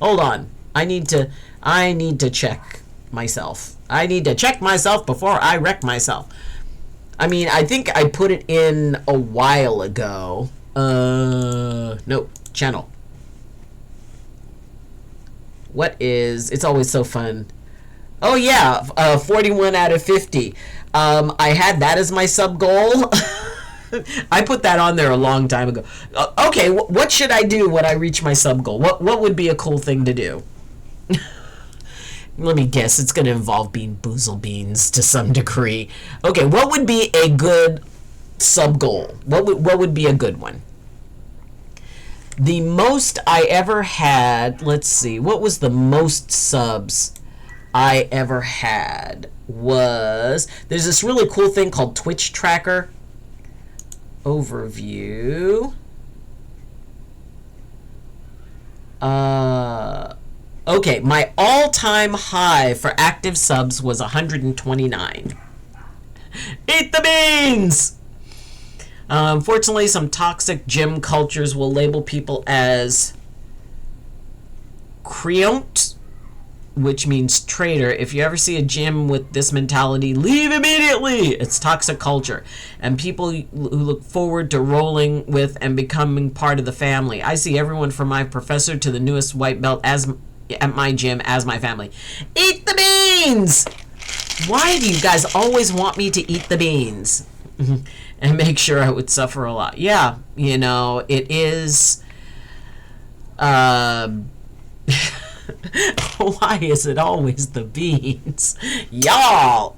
Hold on. I need to check myself. I need to check myself before I wreck myself. I mean, I think I put it in a while ago. Nope. Channel. It's always so fun. Oh yeah, 41 out of 50. I had that as my sub goal. I put that on there a long time ago. Okay, what should I do when I reach my sub goal? What would be a cool thing to do? Let me guess. It's going to involve being boozle beans to some degree. Okay, what would be a good sub goal? What would be a good one? The most I ever had, let's see, what was the most subs I ever had was, there's this really cool thing called Twitch Tracker. Overview. Okay, my all-time high for active subs was 129. Eat the beans! Unfortunately, some toxic gym cultures will label people as creont, which means traitor. If you ever see a gym with this mentality, leave immediately. It's toxic culture. And people who look forward to rolling with and becoming part of the family. I see everyone from my professor to the newest white belt as at my gym as my family. Eat the beans! Why do you guys always want me to eat the beans? And make sure I would suffer a lot. Yeah, you know, it is... Why is it always the beans? Y'all!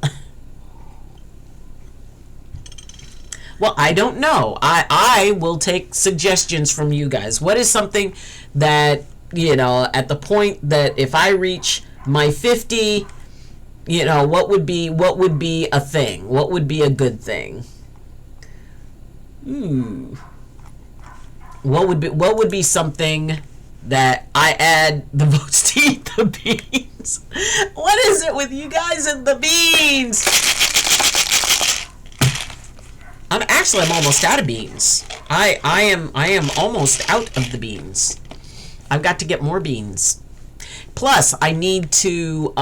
Well, I don't know. I will take suggestions from you guys. What is something that, you know, at the point that if I reach my 50, you know, what would be a thing? What would be a good thing? What would be something that I add the votes to eat the beans? What is it with you guys and the beans? I'm almost out of beans. I am almost out of the beans. I've got to get more beans. Plus, I need to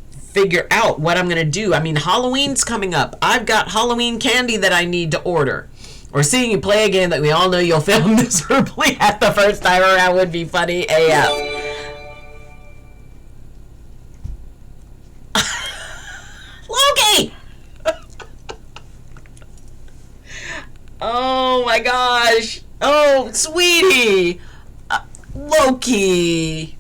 figure out what I'm gonna do. I mean, Halloween's coming up. I've got Halloween candy that I need to order. Or seeing you play a game that we all know you'll fail miserably at the first time around would be funny AF. Loki! Oh my gosh. Oh, sweetie. Loki.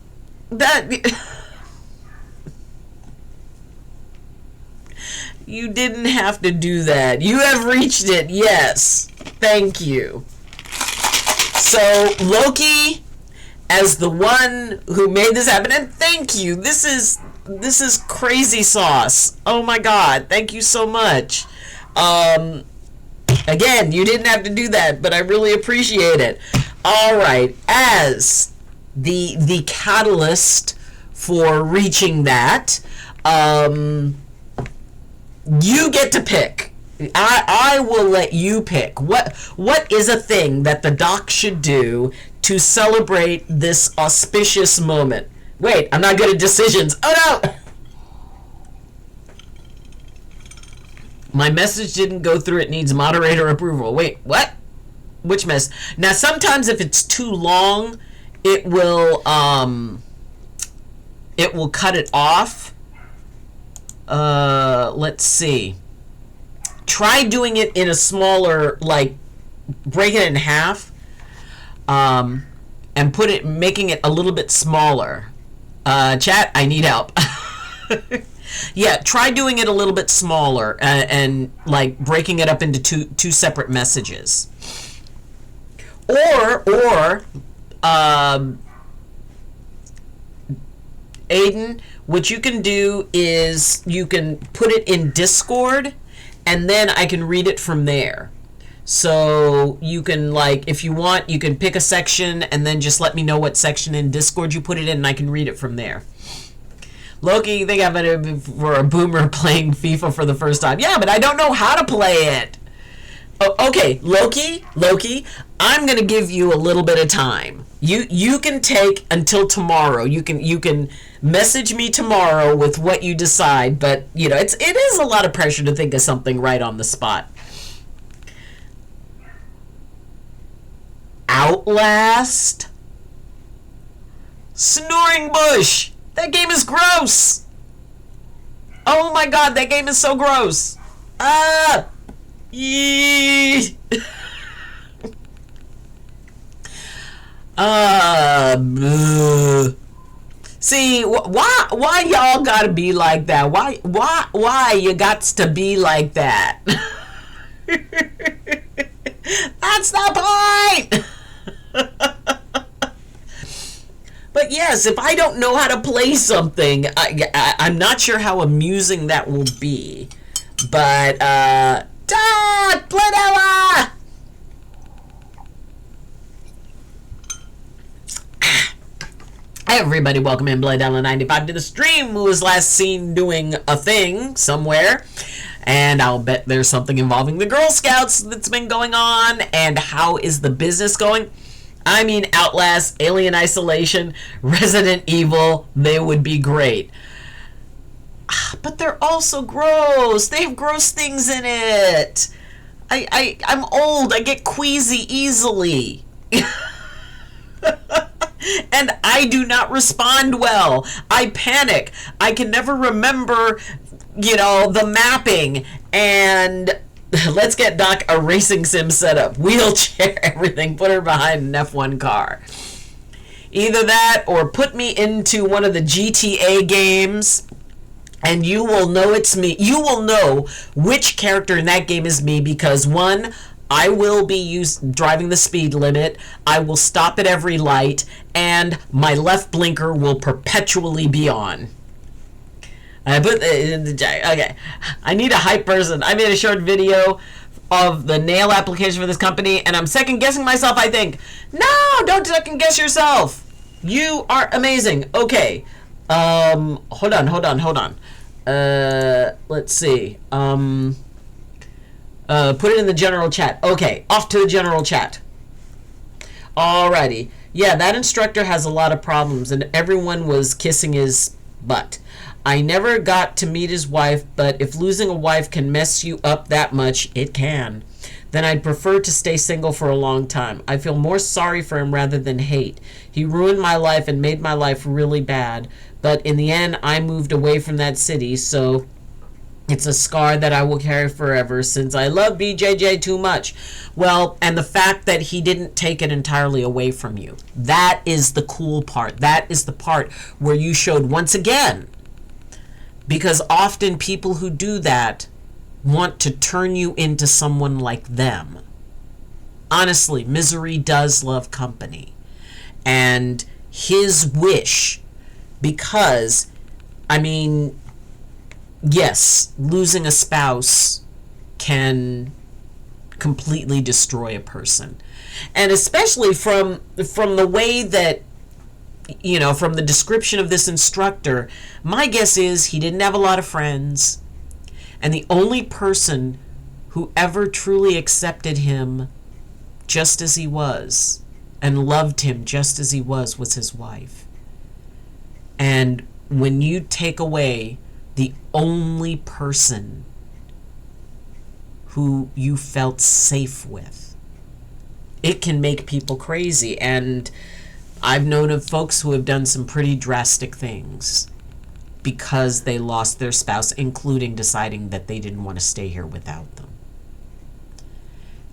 You didn't have to do that. You have reached it, yes. Thank you. So, Loki, as the one who made this happen, and thank you. This is crazy sauce. Oh my god, thank you so much. Again, you didn't have to do that, but I really appreciate it. Alright, as the catalyst for reaching that, you get to pick. I will let you pick. What is a thing that the doc should do to celebrate this auspicious moment? Wait, I'm not good at decisions. Oh no! My message didn't go through. It needs moderator approval. Wait, what? Which mess? Now, sometimes if it's too long, it will cut it off. Let's see. Try doing it in a smaller, like, break it in half, and making it a little bit smaller. Chat, I need help. Yeah, try doing it a little bit smaller, and like breaking it up into two separate messages. Or Aiden, what you can do is you can put it in Discord, and then I can read it from there. So you can, like, if you want, you can pick a section and then just let me know what section in Discord you put it in, and I can read it from there. Loki, you think I'm better for a boomer playing FIFA for the first time? Yeah, but I don't know how to play it. Oh, okay, Loki, I'm gonna give you a little bit of time. You can take until tomorrow. You can message me tomorrow with what you decide, but you know, it is a lot of pressure to think of something right on the spot. Outlast? Snoring Bush! That game is gross! Oh my god, that game is so gross. Ah! Yee! See, why y'all gotta be like that? Why you gots to be like that? That's the point! But yes, if I don't know how to play something, I'm not sure how amusing that will be. But, Bladella! Hey everybody, welcome in Bladella95 to the stream, who was last seen doing a thing somewhere. And I'll bet there's something involving the Girl Scouts that's been going on. And how is the business going? I mean, Outlast, Alien Isolation, Resident Evil, they would be great. But they're also gross. They have gross things in it. I'm old. I get queasy easily. And I do not respond well. I panic. I can never remember, the mapping. And let's get Doc a racing sim setup. Wheelchair, everything. Put her behind an F1 car. Either that or put me into one of the GTA games and you will know it's me. You will know which character in that game is me because, one, I will be driving the speed limit, I will stop at every light, and my left blinker will perpetually be on. I put okay. I need a hype person. I made a short video of the nail application for this company, and I'm second guessing myself. I think, no, don't second guess yourself. You are amazing. Okay, hold on. Let's see. Put it in the general chat. Okay, off to the general chat. Alrighty. Yeah, that instructor has a lot of problems, and everyone was kissing his butt. I never got to meet his wife, but if losing a wife can mess you up that much, it can. Then I'd prefer to stay single for a long time. I feel more sorry for him rather than hate. He ruined my life and made my life really bad, but in the end, I moved away from that city, so it's a scar that I will carry forever since I love BJJ too much. Well, and the fact that he didn't take it entirely away from you. That is the cool part. That is the part where you showed once again. Because often people who do that want to turn you into someone like them. Honestly, misery does love company. And his wish, because, yes, losing a spouse can completely destroy a person. And especially from the way that, from the description of this instructor, my guess is he didn't have a lot of friends. And the only person who ever truly accepted him just as he was and loved him just as he was his wife. And when you take away the only person who you felt safe with, it can make people crazy. And I've known of folks who have done some pretty drastic things because they lost their spouse, including deciding that they didn't want to stay here without them.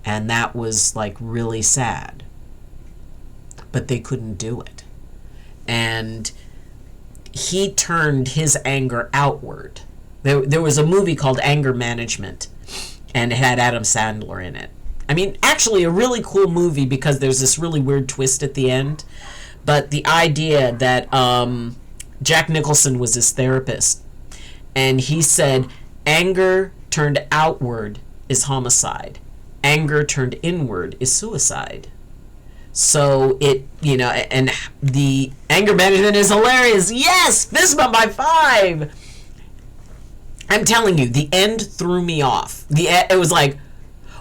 And that was really sad. But they couldn't do it. And he turned his anger outward. There was a movie called Anger Management, and it had Adam Sandler in it. Actually a really cool movie because there's this really weird twist at the end. But the idea that Jack Nicholson was his therapist, and he said anger turned outward is homicide. Anger turned inward is suicide. So it, and the anger management is hilarious. Yes, fist bump by 5. I'm telling you, the end threw me off. It was like,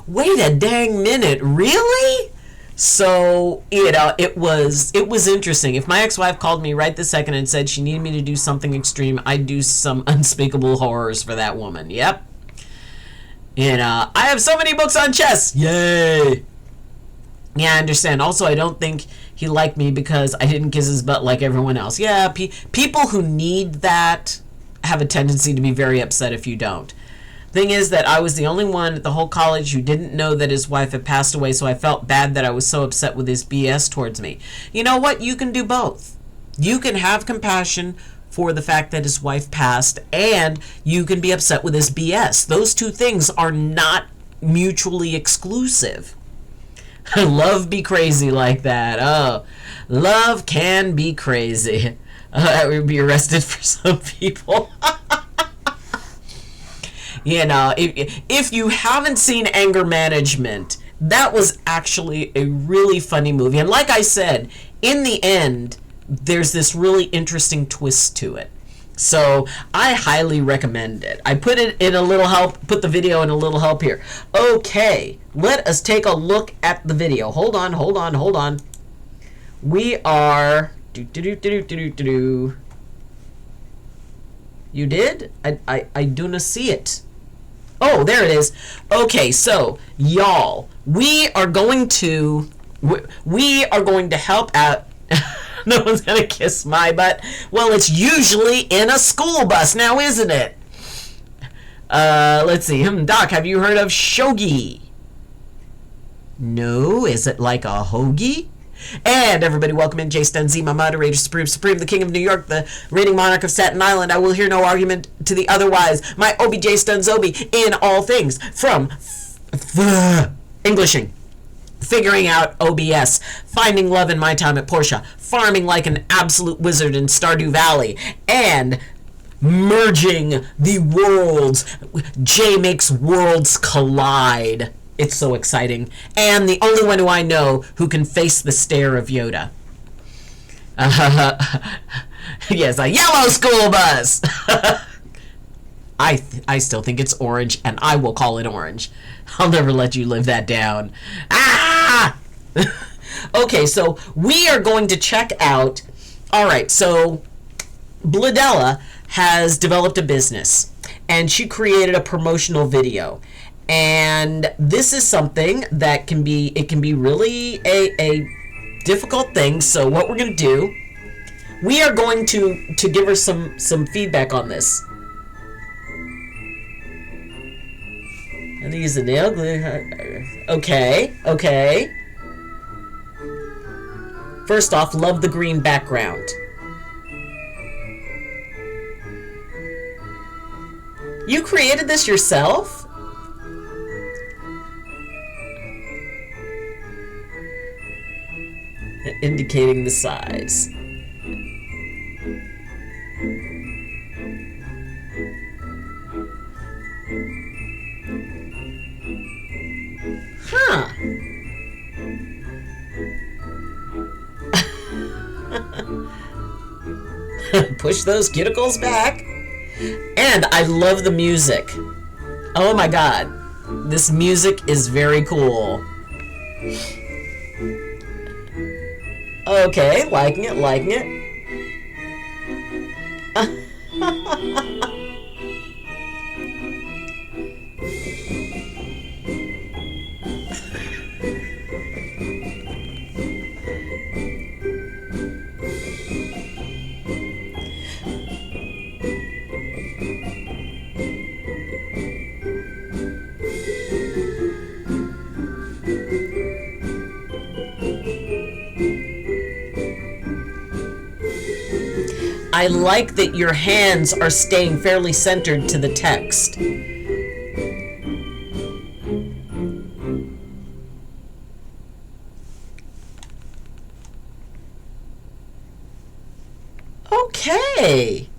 wait a dang minute, really? So, it was interesting. If my ex-wife called me right this second and said she needed me to do something extreme, I'd do some unspeakable horrors for that woman. Yep. I have so many books on chess. Yay. Yeah, I understand. Also, I don't think he liked me because I didn't kiss his butt like everyone else. Yeah, people who need that have a tendency to be very upset if you don't. Thing is that I was the only one at the whole college who didn't know that his wife had passed away, so I felt bad that I was so upset with his BS towards me. You know what? You can do both. You can have compassion for the fact that his wife passed, and you can be upset with his BS. Those two things are not mutually exclusive. Love be crazy like that. Oh, love can be crazy. I would be arrested for some people. You know, if you haven't seen Anger Management, that was actually a really funny movie. And like I said, in the end, there's this really interesting twist to it. So I highly recommend it. I put it in a little help, put the video in a little help here. Okay, let us take a look at the video. Hold on. We are... You did? I do not see it. Oh, there it is. Okay, so y'all, we are going to help out. No one's gonna kiss my butt. Well, it's usually in a school bus now, isn't it? Let's see. Doc, have you heard of shogi? No, is it like a hoagie? And everybody, welcome in Jay Stenzi, my moderator, Supreme, the King of New York, the reigning monarch of Staten Island. I will hear no argument to the otherwise. My OBJ Stenzobi in all things, from Englishing, figuring out OBS, finding love in my time at Porsche, farming like an absolute wizard in Stardew Valley, and merging the worlds. Jay makes worlds collide. It's so exciting. And the only one who I know who can face the stare of Yoda. Yes, a yellow school bus. I still think it's orange, and I will call it orange. I'll never let you live that down. Ah! Okay, so we are going to check out... Alright, so Bladella has developed a business, and she created a promotional video. And this is something that can be really a difficult thing. So what we're going to do, we are going to give her some feedback on this. I think it's a nail glue. Okay. First off, love the green background. You created this yourself? Indicating the size. Huh. Push those cuticles back. And I love the music. Oh my god. This music is very cool. Okay, liking it. I like that your hands are staying fairly centered to the text. Okay.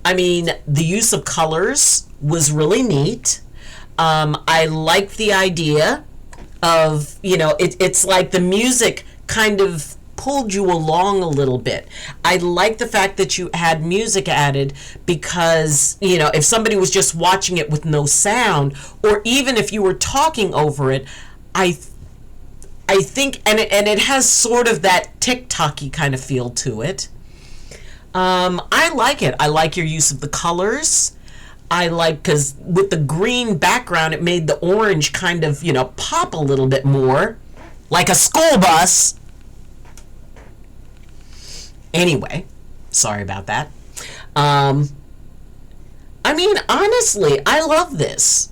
I mean, the use of colors was really neat. I like the idea of, you know, it's like the music kind of pulled you along a little bit. I like the fact that you had music added because, you know, if somebody was just watching it with no sound, or even if you were talking over it, I think, and it has sort of that TikTok-y kind of feel to it. I like it. I like your use of the colors. I like, because with the green background, it made the orange kind of, you know, pop a little bit more, like a school bus. Anyway, sorry about that. I mean, honestly, I love this.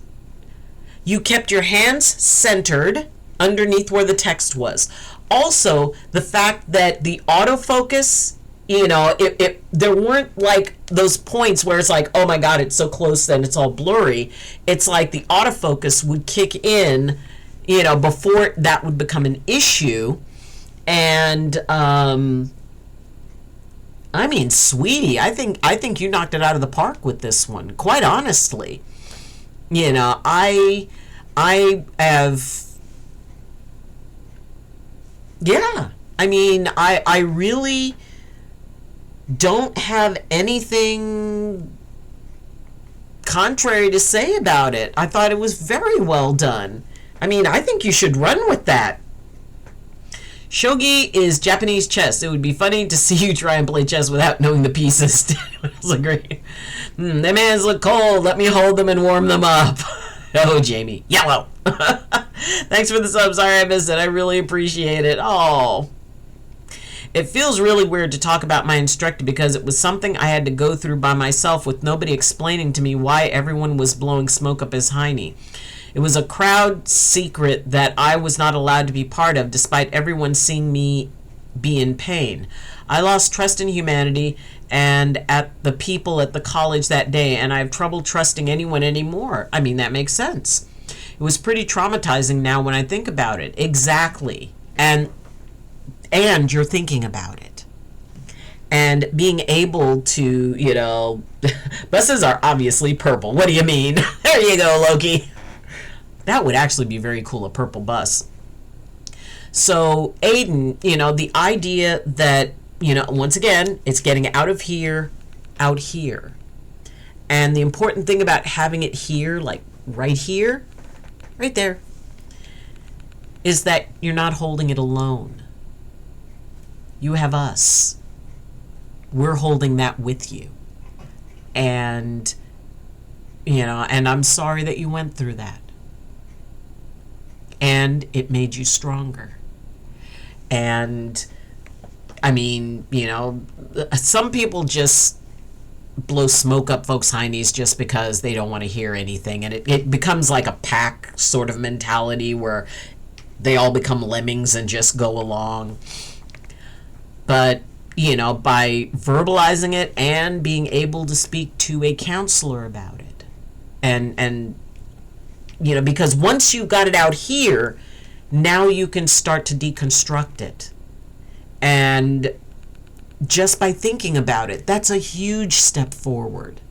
You kept your hands centered underneath where the text was. Also, the fact that the autofocus, there weren't like those points where it's like, oh my God, it's so close, then it's all blurry. It's like the autofocus would kick in, before that would become an issue. And, I mean, sweetie, I think you knocked it out of the park with this one. Quite honestly, I have, yeah. I mean, I really don't have anything contrary to say about it. I thought it was very well done. I mean, I think you should run with that. Shogi is Japanese chess. It would be funny to see you try and play chess without knowing the pieces. It was a great. Them hands look cold. Let me hold them and warm them up. Oh, Jamie. Yellow. Thanks for the sub. Sorry I missed it. I really appreciate it. Oh. It feels really weird to talk about my instructor because it was something I had to go through by myself with nobody explaining to me why everyone was blowing smoke up his hiney. It was a crowd secret that I was not allowed to be part of, despite everyone seeing me be in pain. I lost trust in humanity and at the people at the college that day, and I have trouble trusting anyone anymore. I mean, that makes sense. It was pretty traumatizing now when I think about it. Exactly. And you're thinking about it. And being able to, buses are obviously purple. What do you mean? There you go, Loki. That would actually be very cool, a purple bus. So, Aiden, the idea that, once again, it's getting out of here, out here. And the important thing about having it here, like right here, right there, is that you're not holding it alone. You have us. We're holding that with you. And, and I'm sorry that you went through that. And it made you stronger. And, I mean, some people just blow smoke up folks' heinies just because they don't want to hear anything. And it becomes like a pack sort of mentality where they all become lemmings and just go along. But, by verbalizing it and being able to speak to a counselor about it. And because once you got it out here, now you can start to deconstruct it. And just by thinking about it, that's a huge step forward.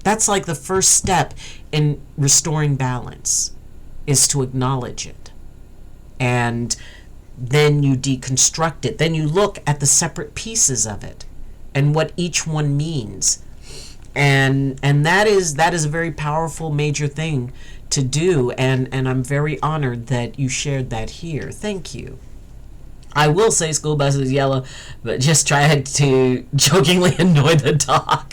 That's like the first step in restoring balance, is to acknowledge it. And then you deconstruct it. Then you look at the separate pieces of it and what each one means. And that is a very powerful major thing to do, and I'm very honored that you shared that here. Thank you. I will say school bus is yellow, but just tried to jokingly annoy the dog.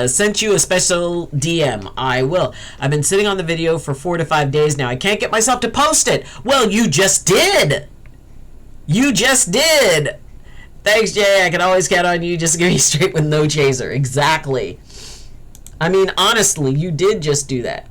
Sent you a special DM. I will. I've been sitting on the video for 4 to 5 days now. I can't get myself to post it. Well, you just did. You just did. Thanks, Jay. I can always count on you. Just give me straight with no chaser. Exactly. I mean, honestly, you did just do that.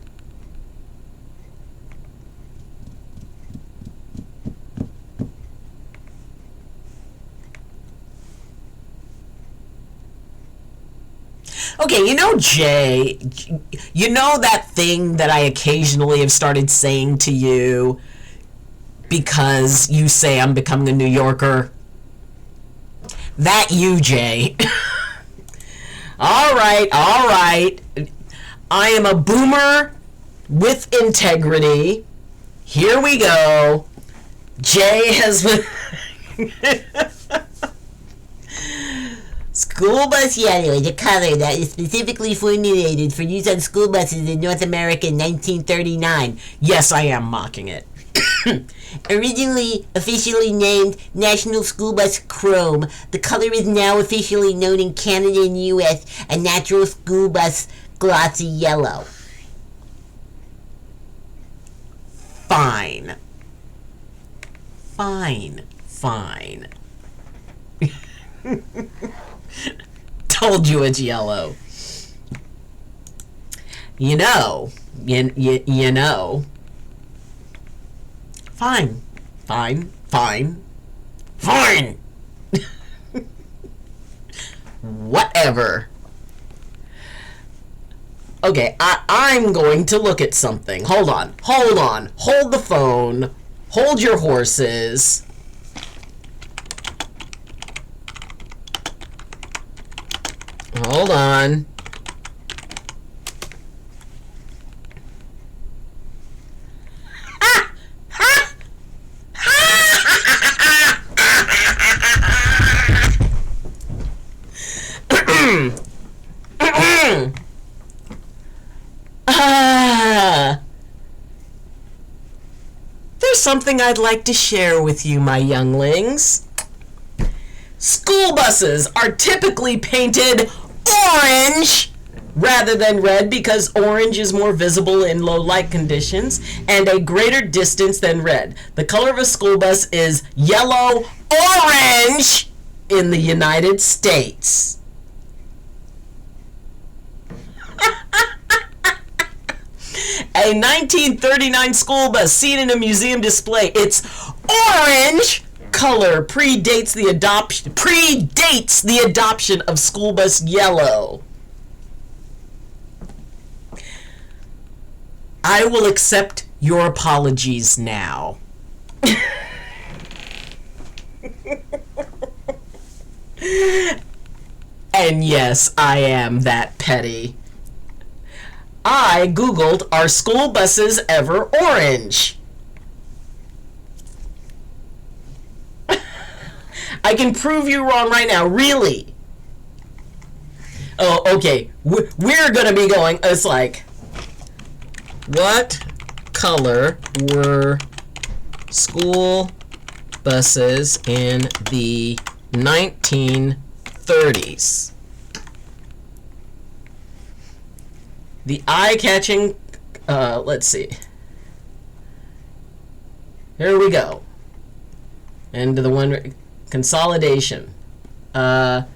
Okay, Jay, that thing that I occasionally have started saying to you because you say I'm becoming a New Yorker? That you, Jay. All right. I am a boomer with integrity. Here we go. Jay has been... School bus yellow is a color that is specifically formulated for use on school buses in North America in 1939. Yes, I am mocking it. Originally officially named National School Bus Chrome, the color is now officially known in Canada and US as Natural School Bus Glossy Yellow. Fine. Told you it's yellow. You know. You know. Fine. Fine. Fine. Fine! Whatever. Okay, I'm going to look at something. Hold on. Hold on. Hold the phone. Hold your horses. Hold on. There's something I'd like to share with you, my younglings. School buses are typically painted orange rather than red because orange is more visible in low light conditions and a greater distance than red. The color of a school bus is yellow-orange in the United States. A 1939 school bus seen in a museum display. Its orange color predates the adoption of school bus yellow. I will accept your apologies now. And yes, I am that petty. I googled, are school buses ever orange? I can prove you wrong right now, really. Oh, okay. We're gonna be going, it's like, what color were school buses in the 1930s? The eye-catching, let's see. Here we go. And the one, consolidation. Okay.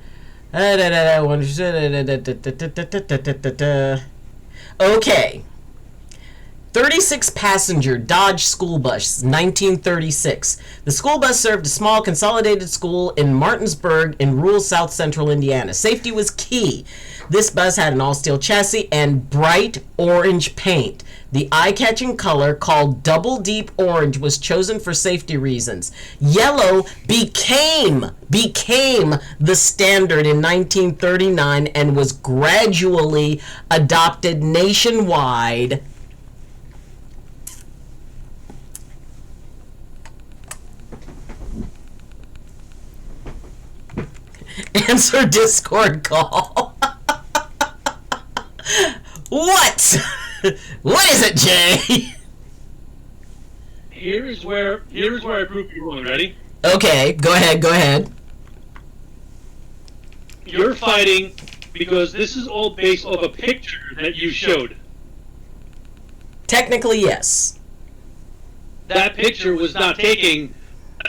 36-passenger Dodge school bus, 1936. The school bus served a small consolidated school in Martinsburg in rural south central Indiana. Safety was key. This bus had an all-steel chassis and bright orange paint. The eye-catching color, called double deep orange, was chosen for safety reasons. Yellow became the standard in 1939 and was gradually adopted nationwide. Answer Discord call. What? What is it, Jay? Here's where I prove you wrong. Ready? Okay, go ahead. You're fighting because this is all based off a picture that you showed. Technically, yes. That picture was not taken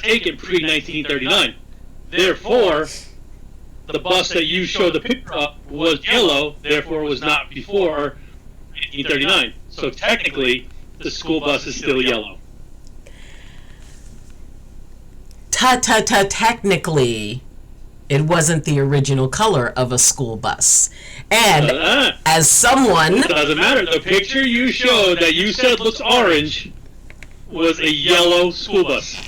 pre-1939. Therefore, the bus that you showed the picture of was yellow, therefore it was not before 1939. So technically, the school bus is still yellow. Technically, it wasn't the original color of a school bus. And as someone... It doesn't matter. The picture you showed that you said looks orange was a yellow school bus.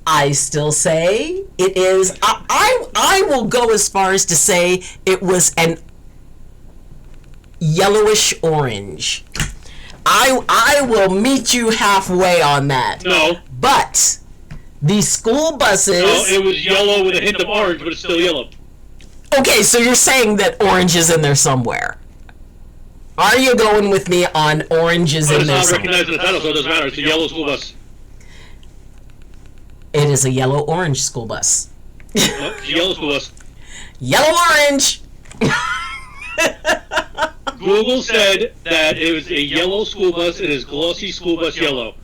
I still say it is. I will go as far as to say it was an yellowish orange. I will meet you halfway on that. No. But the school buses... No, it was yellow with a hint of orange, but it's still yellow. Okay, so you're saying that orange is in there somewhere. Are you going with me on orange is in there somewhere? It's not recognized in the title, so it doesn't matter. It's a yellow school bus. It is a yellow-orange school bus. Yellow school bus. Yellow-orange! Google said that it was a yellow school bus. It is glossy school bus yellow.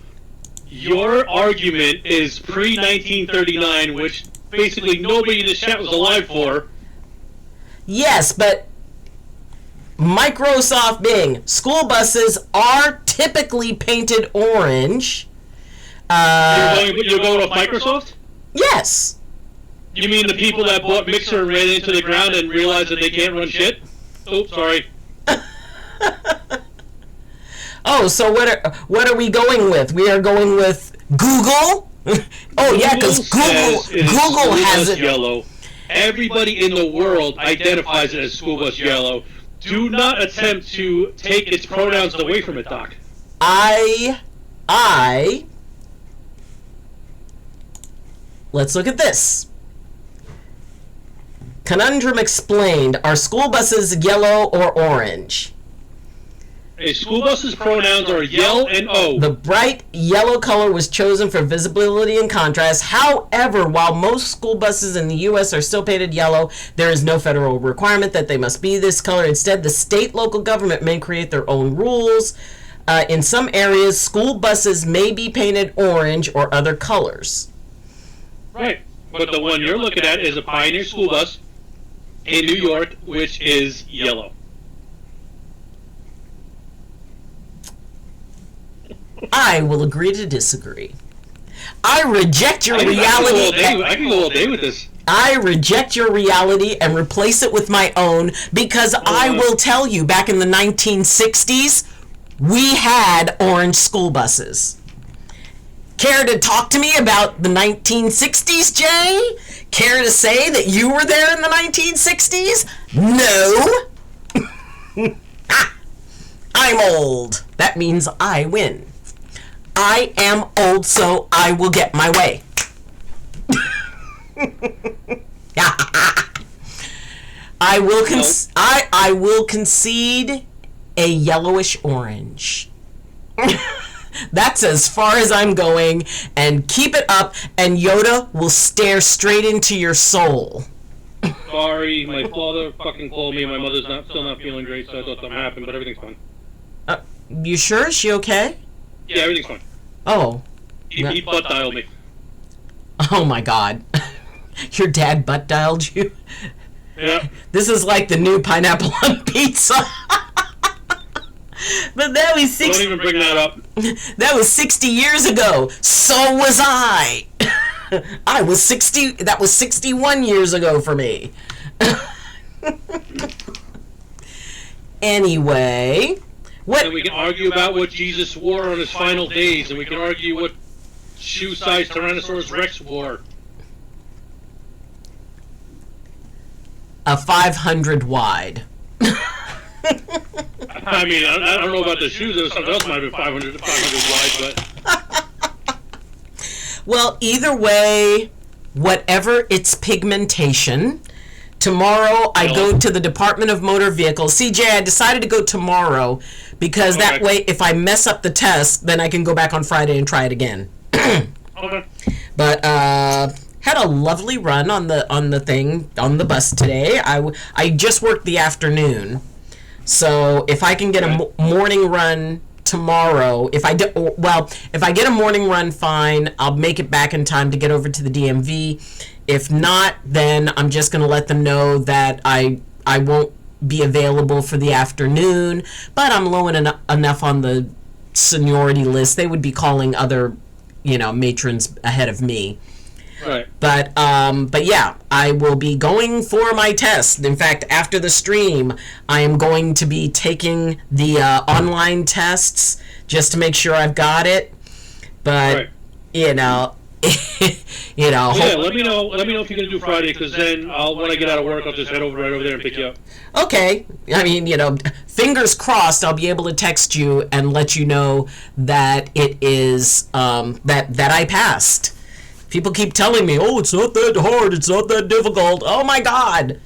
Your argument is pre-1939, which basically nobody in the chat was alive for. Yes, but Microsoft Bing, school buses are typically painted orange. You're going off Microsoft? Yes. You mean the people that bought Mixer and ran into the ground and realized that they can't run shit? Oops, sorry. Oh, so what are we going with? We are going with Google? Oh yeah, because Google has it. Yellow. Everybody in the world identifies it as school bus yellow. Do not attempt to take its pronouns away from it, Doc. Let's look at this. Conundrum explained. Are school buses yellow or orange? A school bus's pronouns are yell and o. The bright yellow color was chosen for visibility and contrast. However, while most school buses in the U.S. are still painted yellow, there is no federal requirement that they must be this color. Instead, the state local government may create their own rules. In some areas, school buses may be painted orange or other colors. Right. But the one you're looking at is a Pioneer school bus in New York, which is yellow. I will agree to disagree. I reject your reality. I can go all day with this. I reject your reality and replace it with my own, because I will tell you, back in the 1960s, we had orange school buses. Care to talk to me about the 1960s, Jay? Care to say that you were there in the 1960s? No. I'm old. That means I win. I am old, so I will get my way. I will concede a yellowish orange. That's as far as I'm going, and keep it up, and Yoda will stare straight into your soul. Sorry, my father fucking called me, and my mother's still not feeling great, so I thought something happened, but everything's fine. You sure? Is she okay? Yeah, everything's fine. Oh. He butt dialed me. Oh my God. Your dad butt dialed you? Yeah. This is like the new pineapple on pizza. But that was 60. Don't even bring that up. That was 60 years ago. So was I. I was 60. That was 61 years ago for me. Anyway, and we can argue about what Jesus wore on his final days, and we can argue what shoe size Tyrannosaurus Rex wore. A 500 wide. I mean, I don't know about the shoes. There something else might have been 500 wide, but... Well, either way, whatever its pigmentation, tomorrow I go to the Department of Motor Vehicles. CJ, I decided to go tomorrow because that way, if I mess up the test, then I can go back on Friday and try it again. Okay. But had a lovely run on the bus today. I just worked the afternoon. So if I can get a morning run tomorrow, if I get a morning run, fine. I'll make it back in time to get over to the DMV. If not, then I'm just going to let them know that I won't be available for the afternoon. But I'm low enough on the seniority list. They would be calling other, matrons ahead of me. Right. But yeah, I will be going for my test. In fact, after the stream, I am going to be taking the online tests just to make sure I've got it. But Yeah, let me know. Let me know if you're gonna do Friday, because then when I get out of work, I'll just head right over there and pick you up. Okay. I mean, fingers crossed, I'll be able to text you and let you know that it is that I passed. People keep telling me, oh, it's not that hard, it's not that difficult. Oh, my God.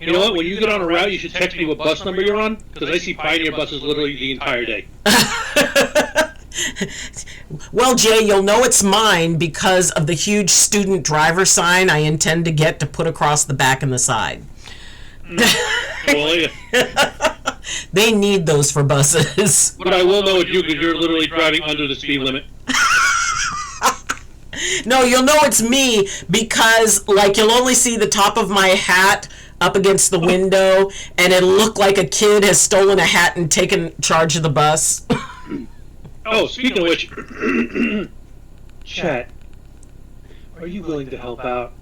You know what? When you get on a route, you should text me what bus number you're on, because I see Pioneer buses literally the entire day. Well, Jay, you'll know it's mine because of the huge student driver sign I intend to get to put across the back and the side. Well, yeah. They need those for buses. But I will know it's you, because you're literally driving under the speed limit. No, you'll know it's me because, like, you'll only see the top of my hat up against the window, and it'll look like a kid has stolen a hat and taken charge of the bus. Oh, speaking of which, Chat, are you willing to help out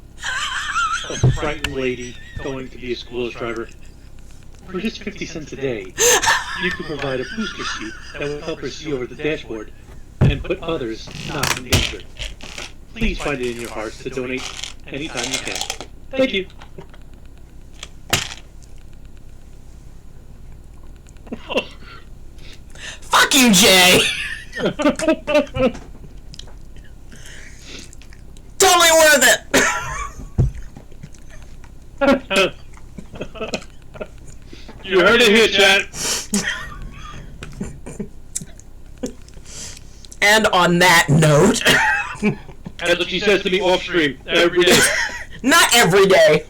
a frightened lady going to be a school bus driver? For just 50 cents a day, you can provide a booster seat that will help her see over the dashboard and put others not in danger. Please find it in your hearts to donate anytime you can. Thank you. Fuck you, Jay! Totally worth it! You heard it here, Chat. And on that note... That's what she says to me off stream every day. Not every day.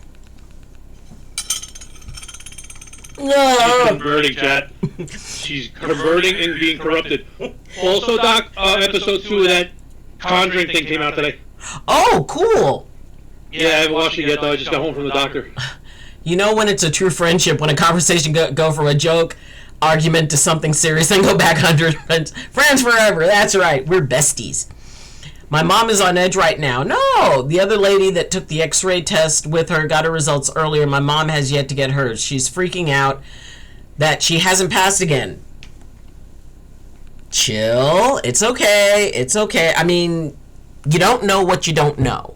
She's converting, Chat. She's converting and being corrupted. Also, Doc, episode 2 of that Conjuring thing came out today. Oh, cool. Yeah, I haven't watched it yet, though. I just got home from the doctor. You know when it's a true friendship, when a conversation go from a joke, argument to something serious, then go back 100 friends. Friends forever, that's right. We're besties. My mom is on edge right now. No, the other lady that took the x-ray test with her got her results earlier. My mom has yet to get hers. She's freaking out that she hasn't passed again. Chill. It's okay. It's okay. I mean, you don't know what you don't know.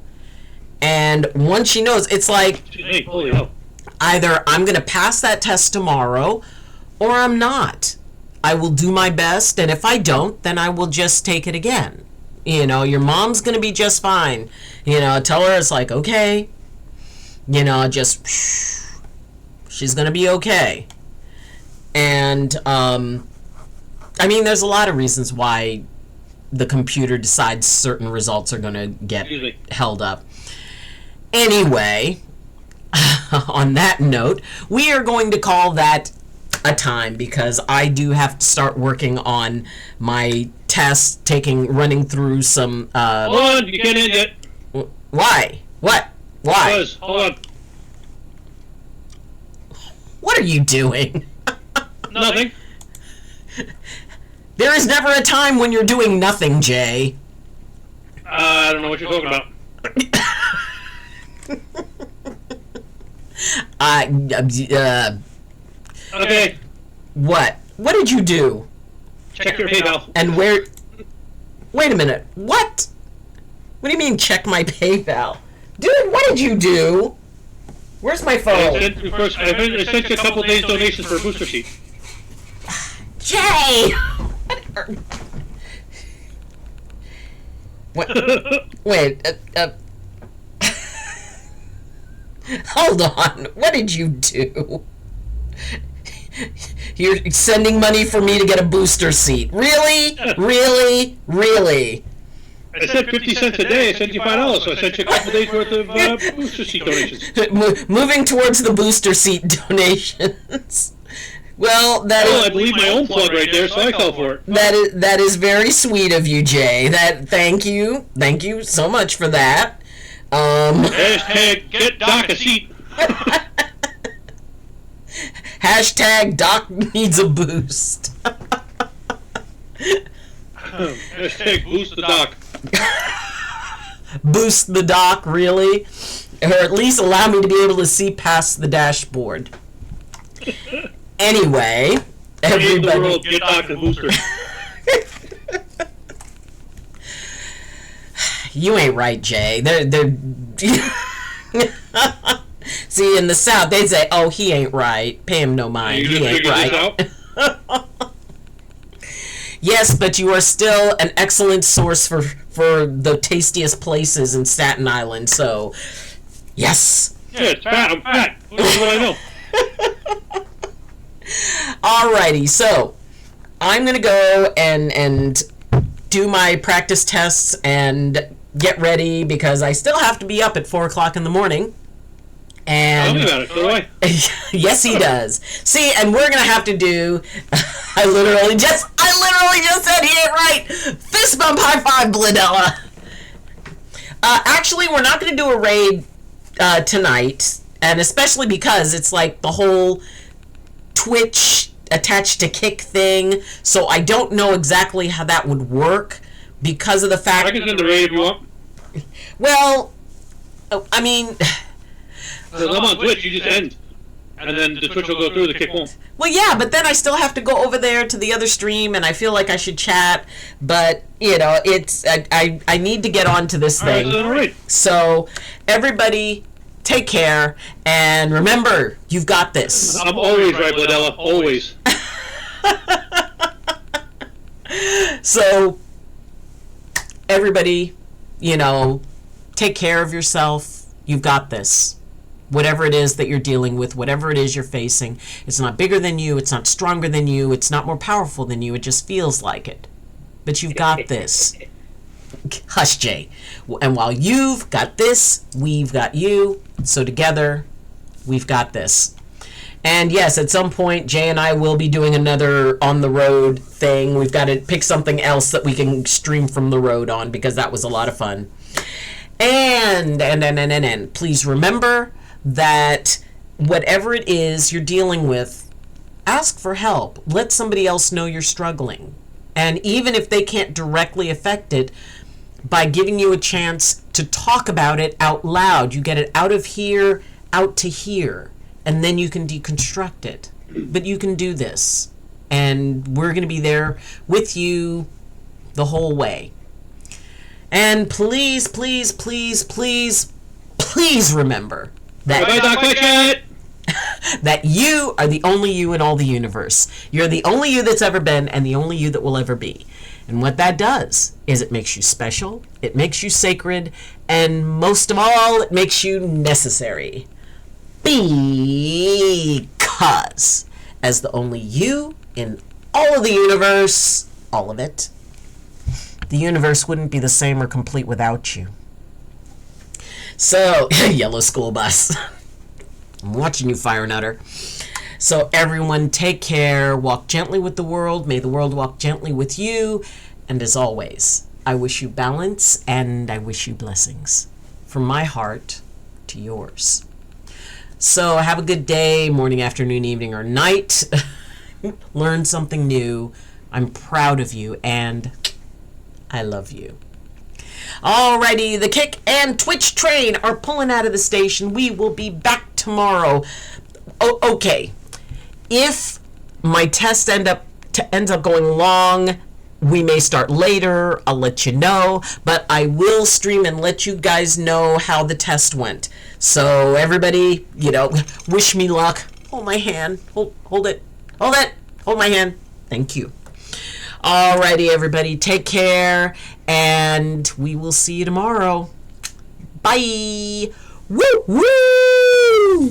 And once she knows, it's like, Hey, holy hell. either I'm going to pass that test tomorrow or I'm not. I will do my best, and if I don't, then I will just take it again. You know, your mom's going to be just fine. You know, tell her it's like, okay. You know, just, she's going to be okay. And, I mean, there's a lot of reasons why the computer decides certain results are going to get held up. Anyway, on that note, we are going to call that a time because I do have to start working on my test, running through some, Hold on, you can't end yet. Why? What? Why? Hold on. What are you doing? Nothing. There is never a time when you're doing nothing, Jay. I don't know what you're talking about. Okay. What? What did you do? Check your PayPal. And where? Wait a minute. What? What do you mean check my PayPal? Dude, what did you do? Where's my phone? I sent you a couple days donations for a booster seat. Jay! What? Wait, hold on. What did you do? You're sending money for me to get a booster seat. Really? Really? Really? I said 50 cents a day. I sent you $5, so I sent you a couple days worth of booster seat donations. Moving towards the booster seat donations. Well, I believe my own plug right there, so I fell for it. That is very sweet of you, Jay. Thank you so much for that. Hashtag get Doc a seat. Hashtag Doc needs a boost. Hashtag boost the Doc. Boost the Doc, really? Or at least allow me to be able to see past the dashboard. Anyway, everybody... the world, get Doc a booster. You ain't right, Jay. They're... See, in the South, they'd say, oh, he ain't right. Pay him no mind. He ain't right. Yes, but you are still an excellent source for the tastiest places in Staten Island, so... Yes. Yeah, it's fat. I'm fat. That's what I know. Alrighty, so I'm gonna go and do my practice tests and get ready because I still have to be up at 4 o'clock in the morning. And tell me about it, so do I. Yes, he does. See, and we're gonna have to do. I literally just said he ain't right. Fist bump, high five, Bladella. Actually, we're not going to do a raid tonight, and especially because it's like the whole Twitch attached to Kick thing, so I don't know exactly how that would work because of the fact... I can send the raid if you want. Well, I mean... I'm on Twitch, you just end. And then the Twitch will go through, the Kick won't. Well, yeah, but then I still have to go over there to the other stream, and I feel like I should chat, but, you know, it's... I need to get on to this thing. All right. So, everybody, take care, and remember, you've got this. I'm always right, Bladella. Always. So, everybody, you know, take care of yourself. You've got this. Whatever it is that you're dealing with, whatever it is you're facing, it's not bigger than you, it's not stronger than you, it's not more powerful than you, it just feels like it. But you've got this. Hush, Jay. And while you've got this, we've got you. So together, we've got this. And yes, at some point, Jay and I will be doing another on the road thing. We've got to pick something else that we can stream from the road on, because that was a lot of fun. And please remember that whatever it is you're dealing with, ask for help. Let somebody else know you're struggling. And even if they can't directly affect it, by giving you a chance to talk about it out loud, you get it out of here, out to here, and then you can deconstruct it. But you can do this. And we're going to be there with you the whole way. And please, please, please, please, please remember that, that you are the only you in all the universe. You're the only you that's ever been and the only you that will ever be. And what that does is it makes you special, it makes you sacred, and most of all, it makes you necessary. Because as the only you in all of the universe, all of it, the universe wouldn't be the same or complete without you. So, yellow school bus. I'm watching you, Fire Nutter. So everyone, take care. Walk gently with the world. May the world walk gently with you. And as always, I wish you balance and I wish you blessings. From my heart to yours. So have a good day, morning, afternoon, evening, or night. Learn something new. I'm proud of you and I love you. Alrighty, the Kick and Twitch train are pulling out of the station. We will be back tomorrow. Oh, okay. If my test ends up going long, we may start later. I'll let you know, but I will stream and let you guys know how the test went. So everybody, you know, wish me luck. Hold my hand. Hold it. Hold it. Hold my hand. Thank you. Alrighty, everybody, take care, and we will see you tomorrow. Bye. Woo woo.